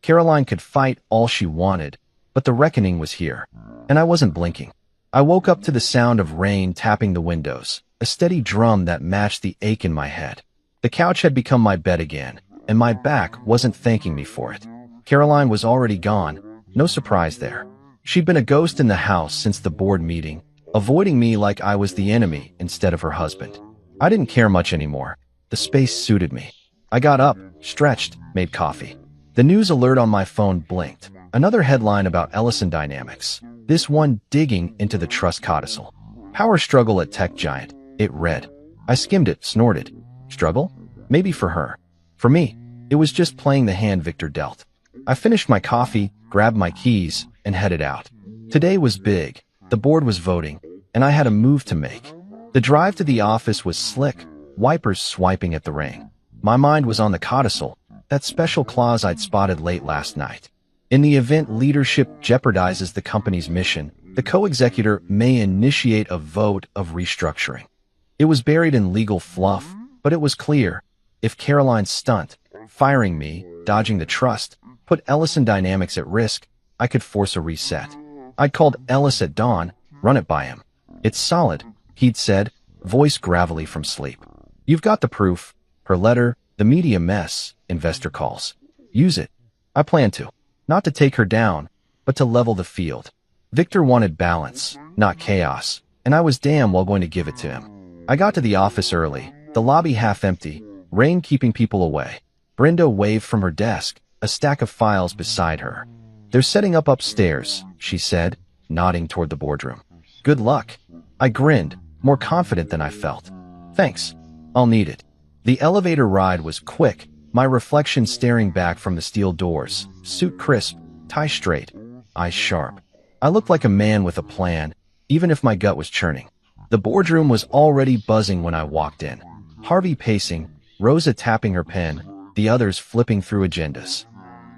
Caroline could fight all she wanted, But the reckoning was here, and I wasn't blinking. I woke up to the sound of rain tapping the windows, a steady drum that matched the ache in my head. The couch had become my bed again, and my back wasn't thanking me for it. Caroline was already gone, no surprise there. She'd been a ghost in the house since the board meeting, avoiding me like I was the enemy instead of her husband. I didn't care much anymore. The space suited me. I got up, stretched, made coffee. The news alert on my phone blinked. Another headline about Ellison Dynamics. This one digging into the trust codicil. Power struggle at tech giant, it read. I skimmed it, snorted. Struggle? Maybe for her. For me, it was just playing the hand Victor dealt. I finished my coffee, grabbed my keys, and headed out. Today was big. The board was voting, and I had a move to make. The drive to the office was slick, wipers swiping at the rain. My mind was on the codicil, that special clause I'd spotted late last night. In the event leadership jeopardizes the company's mission, the co-executor may initiate a vote of restructuring. It was buried in legal fluff, but it was clear. If Caroline's stunt, firing me, dodging the trust, put Ellison Dynamics at risk, I could force a reset. I'd called Ellis at dawn, run it by him. It's solid, he'd said, voice gravelly from sleep. You've got the proof. Her letter, the media mess, investor calls. Use it. I plan to. Not to take her down, but to level the field. Victor wanted balance, not chaos, and I was damn well going to give it to him. I got to the office early, the lobby half empty, rain keeping people away. Brenda waved from her desk, a stack of files beside her. They're setting up upstairs, she said, nodding toward the boardroom. Good luck. I grinned, more confident than I felt. Thanks. I'll need it. The elevator ride was quick, my reflection staring back from the steel doors, suit crisp, tie straight, eyes sharp. I looked like a man with a plan, even if my gut was churning. The boardroom was already buzzing when I walked in. Harvey pacing, Rosa tapping her pen, the others flipping through agendas.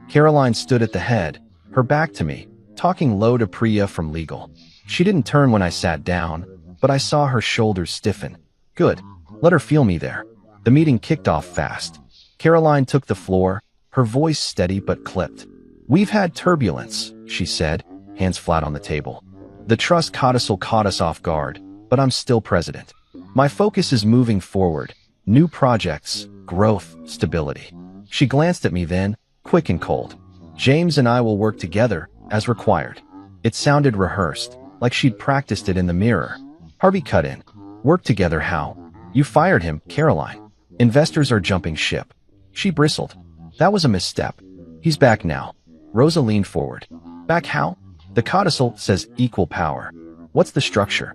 Caroline stood at the head, her back to me, talking low to Priya from legal. She didn't turn when I sat down, but I saw her shoulders stiffen. Good. Let her feel me there. The meeting kicked off fast. Caroline took the floor, her voice steady but clipped. We've had turbulence, she said, hands flat on the table. The trust codicil caught us off guard, but I'm still president. My focus is moving forward. New projects, growth, stability. She glanced at me then, quick and cold. James and I will work together, as required. It sounded rehearsed, like she'd practiced it in the mirror. Harvey cut in. Work together how? You fired him, Caroline. Investors are jumping ship. She bristled. That was a misstep. He's back now. Rosa leaned forward. Back how? The codicil says equal power. What's the structure?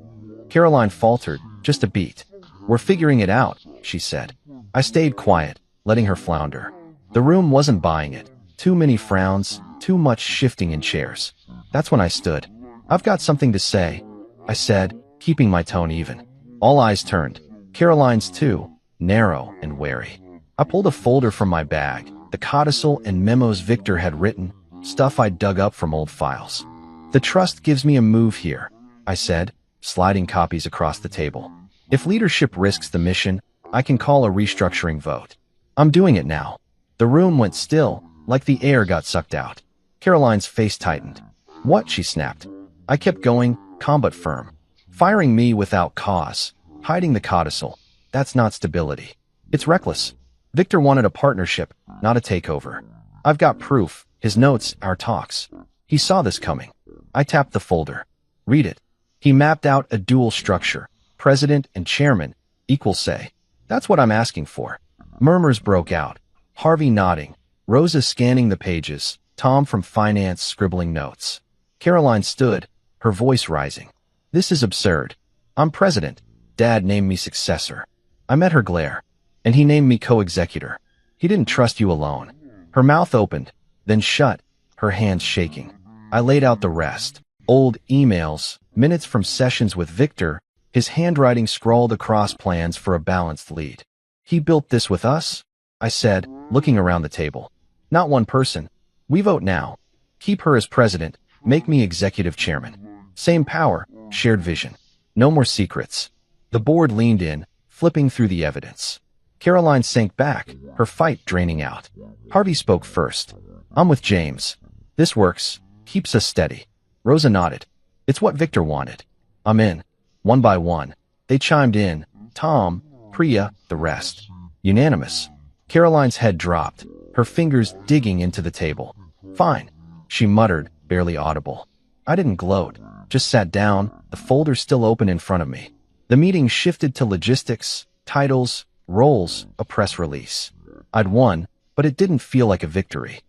Caroline faltered, just a beat. We're figuring it out, she said. I stayed quiet, letting her flounder. The room wasn't buying it. Too many frowns, too much shifting in chairs. That's when I stood. I've got something to say, I said, keeping my tone even. All eyes turned. Caroline's too, narrow and wary. I pulled a folder from my bag, the codicil and memos Victor had written, stuff I'd dug up from old files. The trust gives me a move here, I said, sliding copies across the table. If leadership risks the mission, I can call a restructuring vote. I'm doing it now. The room went still, like the air got sucked out. Caroline's face tightened. What? She snapped. I kept going, calm but firm. Firing me without cause, hiding the codicil. That's not stability. It's reckless. Victor wanted a partnership, not a takeover. I've got proof, his notes, our talks. He saw this coming. I tapped the folder. Read it. He mapped out a dual structure. President and chairman, equal say. That's what I'm asking for. Murmurs broke out. Harvey nodding. Rosa scanning the pages. Tom from finance scribbling notes. Caroline stood, her voice rising. This is absurd. I'm president. Dad named me successor. I met her glare. And he named me co-executor. He didn't trust you alone. Her mouth opened, then shut, her hands shaking. I laid out the rest. Old emails, minutes from sessions with Victor, his handwriting scrawled across plans for a balanced lead. He built this with us? I said, looking around the table. Not one person. We vote now. Keep her as president, make me executive chairman. Same power, shared vision. No more secrets. The board leaned in, flipping through the evidence. Caroline sank back, her fight draining out. Harvey spoke first. I'm with James. This works. Keeps us steady. Rosa nodded. It's what Victor wanted. I'm in. One by one. They chimed in. Tom, Priya, the rest. Unanimous. Caroline's head dropped, her fingers digging into the table. Fine, she muttered, barely audible. I didn't gloat, just sat down, the folder still open in front of me. The meeting shifted to logistics, titles, roles, a press release. I'd won, but it didn't feel like a victory.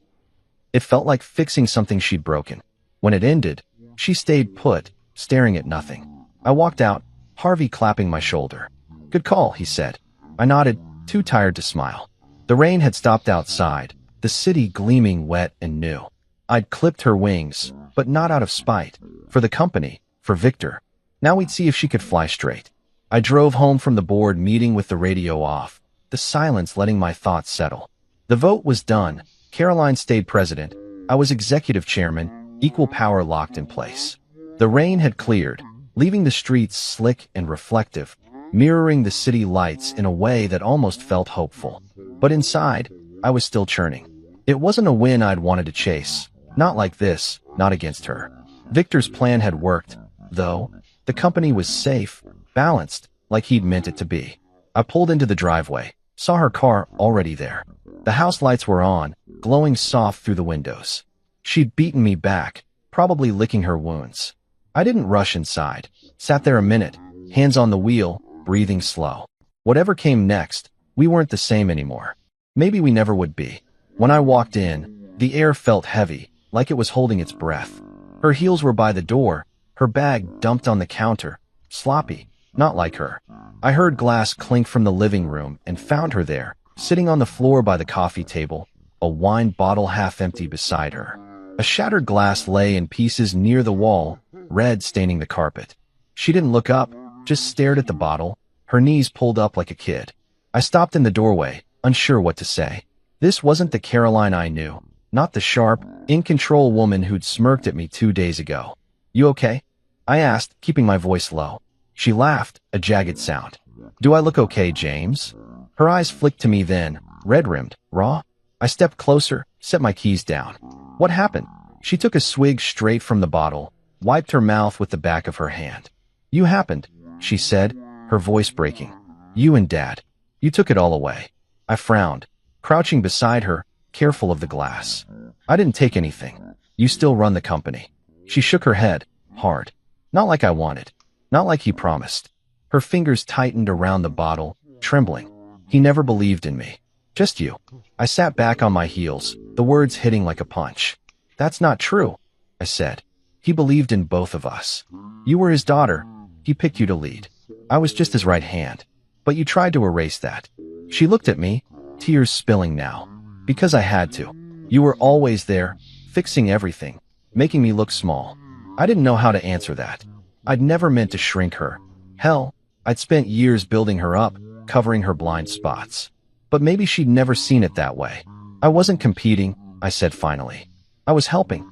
It felt like fixing something she'd broken. When it ended, she stayed put, staring at nothing. I walked out, Harvey clapping my shoulder. Good call, he said. I nodded, too tired to smile. The rain had stopped outside, the city gleaming wet and new. I'd clipped her wings, but not out of spite. For the company, for Victor. Now we'd see if she could fly straight. I drove home from the board meeting with the radio off, the silence letting my thoughts settle. The vote was done. Caroline stayed president. I was executive chairman, equal power locked in place. The rain had cleared, leaving the streets slick and reflective, mirroring the city lights in a way that almost felt hopeful. But inside, I was still churning. It wasn't a win I'd wanted to chase. Not like this, not against her. Victor's plan had worked, though. The company was safe, balanced, like he'd meant it to be. I pulled into the driveway, saw her car already there. The house lights were on, glowing soft through the windows. She'd beaten me back, probably licking her wounds. I didn't rush inside, sat there a minute, hands on the wheel, breathing slow. Whatever came next, we weren't the same anymore. Maybe we never would be. When I walked in, the air felt heavy, like it was holding its breath. Her heels were by the door, her bag dumped on the counter, sloppy, not like her. I heard glass clink from the living room and found her there, sitting on the floor by the coffee table, a wine bottle half empty beside her. A shattered glass lay in pieces near the wall, red staining the carpet. She didn't look up, just stared at the bottle, her knees pulled up like a kid. I stopped in the doorway, unsure what to say. This wasn't the Caroline I knew, not the sharp, in-control woman who'd smirked at me 2 days ago. You okay? I asked, keeping my voice low. She laughed, a jagged sound. Do I look okay, James? Her eyes flicked to me then, red-rimmed, raw. I stepped closer, set my keys down. What happened? She took a swig straight from the bottle, wiped her mouth with the back of her hand. You happened, she said, her voice breaking. You and Dad. You took it all away. I frowned, crouching beside her, careful of the glass. I didn't take anything. You still run the company. She shook her head, hard. Not like I wanted. Not like he promised. Her fingers tightened around the bottle, trembling. He never believed in me. Just you. I sat back on my heels, the words hitting like a punch. That's not true, I said. He believed in both of us. You were his daughter. He picked you to lead. I was just his right hand. But you tried to erase that. She looked at me, tears spilling now. Because I had to. You were always there, fixing everything, making me look small. I didn't know how to answer that. I'd never meant to shrink her. Hell, I'd spent years building her up, covering her blind spots. But maybe she'd never seen it that way. I wasn't competing, I said finally. I was helping.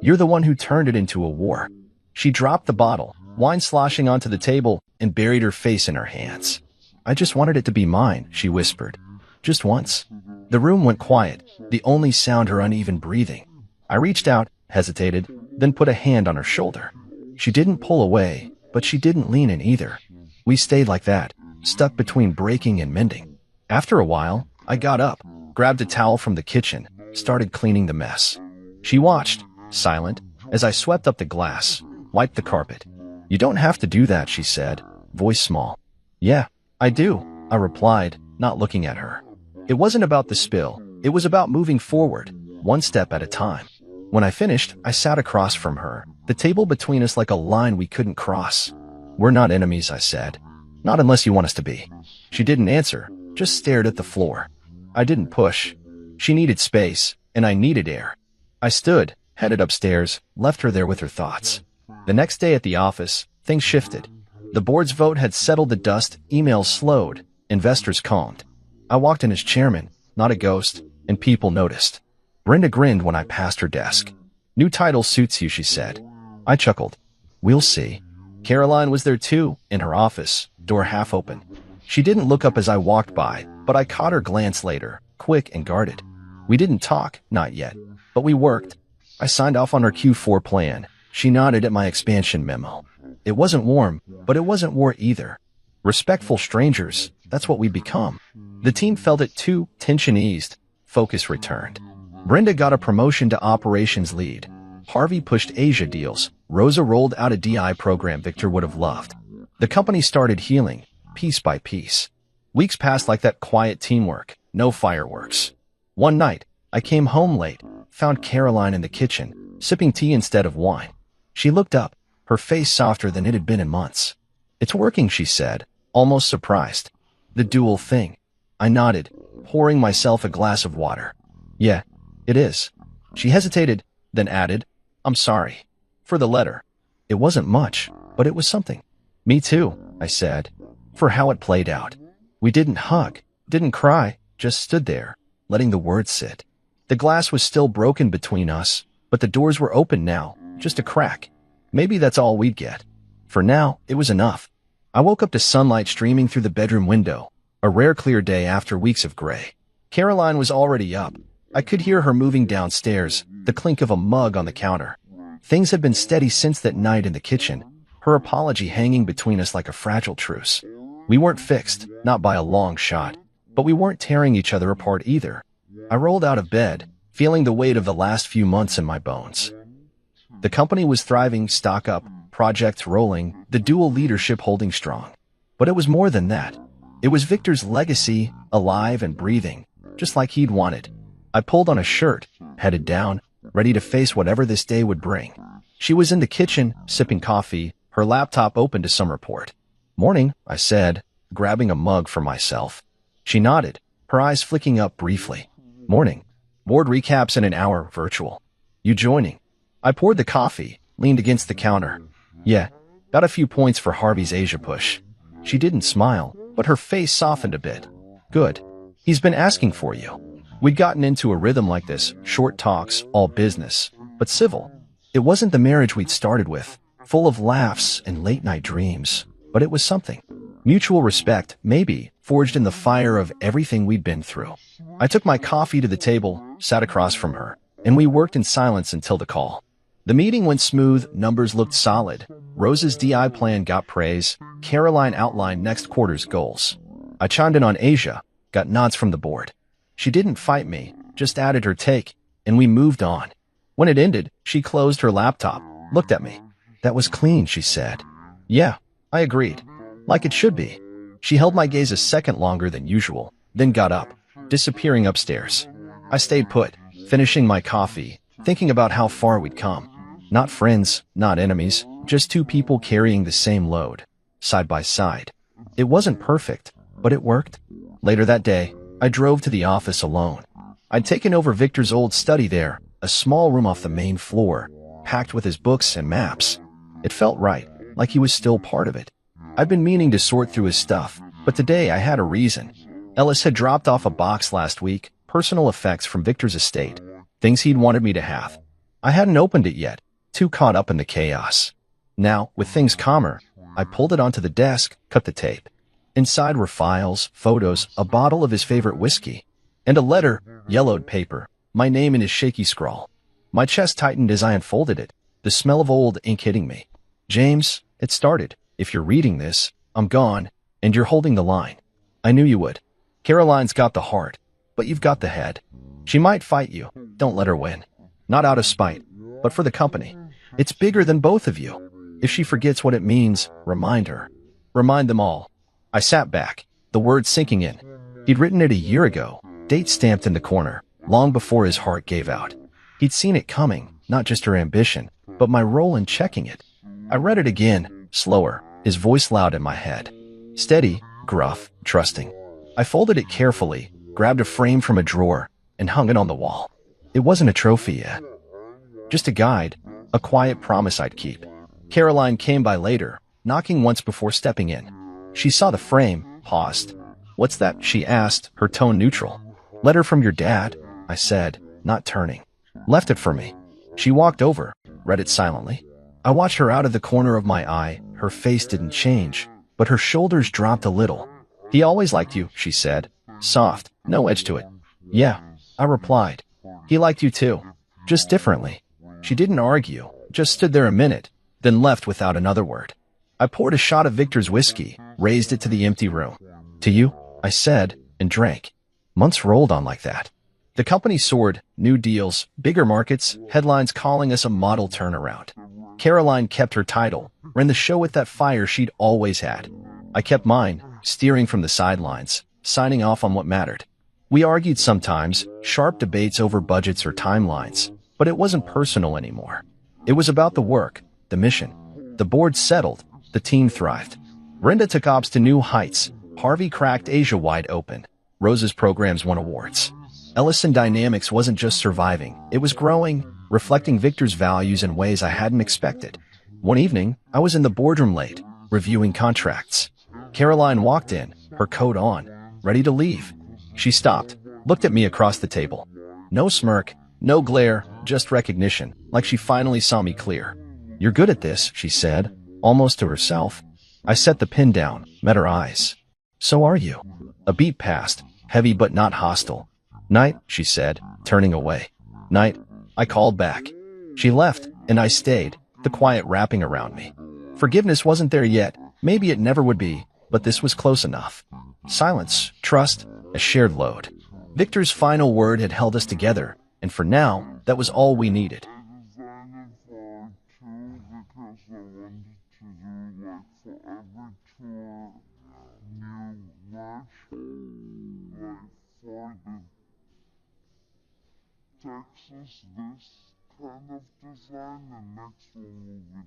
You're the one who turned it into a war. She dropped the bottle, wine sloshing onto the table, and buried her face in her hands. I just wanted it to be mine, she whispered. Just once. The room went quiet, the only sound her uneven breathing. I reached out, hesitated, then put a hand on her shoulder. She didn't pull away, but she didn't lean in either. We stayed like that, stuck between breaking and mending. After a while, I got up, grabbed a towel from the kitchen, started cleaning the mess. She watched, silent, as I swept up the glass, wiped the carpet. You don't have to do that, she said, voice small. Yeah, I do, I replied, not looking at her. It wasn't about the spill, it was about moving forward, one step at a time. When I finished, I sat across from her, the table between us like a line we couldn't cross. We're not enemies, I said. Not unless you want us to be. She didn't answer, just stared at the floor. I didn't push. She needed space, and I needed air. I stood, headed upstairs, left her there with her thoughts. The next day at the office, things shifted. The board's vote had settled the dust, emails slowed, investors calmed. I walked in as chairman, not a ghost, and people noticed. Brenda grinned when I passed her desk. New title suits you, she said. I chuckled. We'll see. Caroline was there too, in her office, door half open. She didn't look up as I walked by, but I caught her glance later, quick and guarded. We didn't talk, not yet, but we worked. I signed off on her Q4 plan. She nodded at my expansion memo. It wasn't warm, but it wasn't war either. Respectful strangers, that's what we become. The team felt it too, tension eased, focus returned. Brenda got a promotion to operations lead. Harvey pushed Asia deals. Rosa rolled out a DI program Victor would have loved. The company started healing, piece by piece. Weeks passed like that, quiet teamwork, no fireworks. One night, I came home late, found Caroline in the kitchen, sipping tea instead of wine. She looked up, her face softer than it had been in months. "It's working," she said, almost surprised. "The dual thing." I nodded, pouring myself a glass of water. "Yeah, it is." She hesitated, then added, "I'm sorry. For the letter." It wasn't much, but it was something. "Me too," I said, for how it played out. We didn't hug, didn't cry, just stood there, letting the words sit. The glass was still broken between us, but the doors were open now, just a crack. Maybe that's all we'd get. For now, it was enough. I woke up to sunlight streaming through the bedroom window, a rare clear day after weeks of gray. Caroline was already up. I could hear her moving downstairs, the clink of a mug on the counter. Things had been steady since that night in the kitchen, her apology hanging between us like a fragile truce. We weren't fixed, not by a long shot, but we weren't tearing each other apart either. I rolled out of bed, feeling the weight of the last few months in my bones. The company was thriving, stock up, projects rolling, the dual leadership holding strong. But it was more than that. It was Victor's legacy, alive and breathing, just like he'd wanted. I pulled on a shirt, headed down, ready to face whatever this day would bring. She was in the kitchen, sipping coffee, her laptop open to some report. "Morning," I said, grabbing a mug for myself. She nodded, her eyes flicking up briefly. "Morning. Board recaps in an hour, virtual. You joining?" I poured the coffee, leaned against the counter. "Yeah, got a few points for Harvey's Asia push." She didn't smile, but her face softened a bit. "Good. He's been asking for you." We'd gotten into a rhythm like this, short talks, all business, but civil. It wasn't the marriage we'd started with, full of laughs and late-night dreams, but it was something. Mutual respect, maybe, forged in the fire of everything we'd been through. I took my coffee to the table, sat across from her, and we worked in silence until the call. The meeting went smooth, numbers looked solid. Rosa's DI plan got praise. Caroline outlined next quarter's goals. I chimed in on Asia, got nods from the board. She didn't fight me, just added her take, and we moved on. When it ended, she closed her laptop, looked at me. "That was clean," she said. "Yeah," I agreed. "Like it should be." She held my gaze a second longer than usual, then got up, disappearing upstairs. I stayed put, finishing my coffee, thinking about how far we'd come. Not friends, not enemies, just two people carrying the same load, side by side. It wasn't perfect, but it worked. Later that day, I drove to the office alone. I'd taken over Victor's old study there, a small room off the main floor, packed with his books and maps. It felt right, like he was still part of it. I'd been meaning to sort through his stuff, but today I had a reason. Ellis had dropped off a box last week, personal effects from Victor's estate, things he'd wanted me to have. I hadn't opened it yet, too caught up in the chaos. Now, with things calmer, I pulled it onto the desk, cut the tape. Inside were files, photos, a bottle of his favorite whiskey, and a letter, yellowed paper, my name in his shaky scrawl. My chest tightened as I unfolded it, the smell of old ink hitting me. "James, it started. If you're reading this, I'm gone, and you're holding the line. I knew you would. Caroline's got the heart, but you've got the head. She might fight you. Don't let her win. Not out of spite, but for the company. It's bigger than both of you. If she forgets what it means, remind her. Remind them all." I sat back, the words sinking in. He'd written it a year ago, date stamped in the corner, long before his heart gave out. He'd seen it coming, not just her ambition, but my role in checking it. I read it again, slower, his voice loud in my head. Steady, gruff, trusting. I folded it carefully, grabbed a frame from a drawer, and hung it on the wall. It wasn't a trophy yet. Just a guide, a quiet promise I'd keep. Caroline came by later, knocking once before stepping in. She saw the frame, paused. "What's that?" she asked, her tone neutral. "Letter from your dad," I said, not turning. "Left it for me." She walked over, read it silently. I watched her out of the corner of my eye. Her face didn't change, but her shoulders dropped a little. "He always liked you," she said. Soft, no edge to it. "Yeah," I replied. "He liked you too. Just differently." She didn't argue, just stood there a minute, then left without another word. I poured a shot of Victor's whiskey, raised it to the empty room. To you, I said, and drank. Months rolled on like that. The company soared, new deals, bigger markets, headlines calling us a model turnaround. Caroline kept her title, ran the show with that fire she'd always had. I kept mine, steering from the sidelines, signing off on what mattered. We argued sometimes, sharp debates over budgets or timelines, but it wasn't personal anymore. It was about the work, the mission. The board settled, the team thrived. Brenda took ops to new heights. Harvey cracked Asia wide open. Rose's programs won awards. Ellison Dynamics wasn't just surviving, it was growing, reflecting Victor's values in ways I hadn't expected. One evening, I was in the boardroom late, reviewing contracts. Caroline walked in, her coat on, ready to leave. She stopped, looked at me across the table. No smirk, no glare, just recognition, like she finally saw me clear. "You're good at this," she said, almost to herself. I set the pen down, met her eyes. "So are you." A beat passed, heavy but not hostile. "Night," she said, turning away. "Night." I called back. She left, and I stayed, the quiet wrapping around me. Forgiveness wasn't there yet, maybe it never would be, but this was close enough. Silence, trust, a shared load. Victor's final word had held us together, and for now, that was all we needed. Texas, this kind of design, and next one will be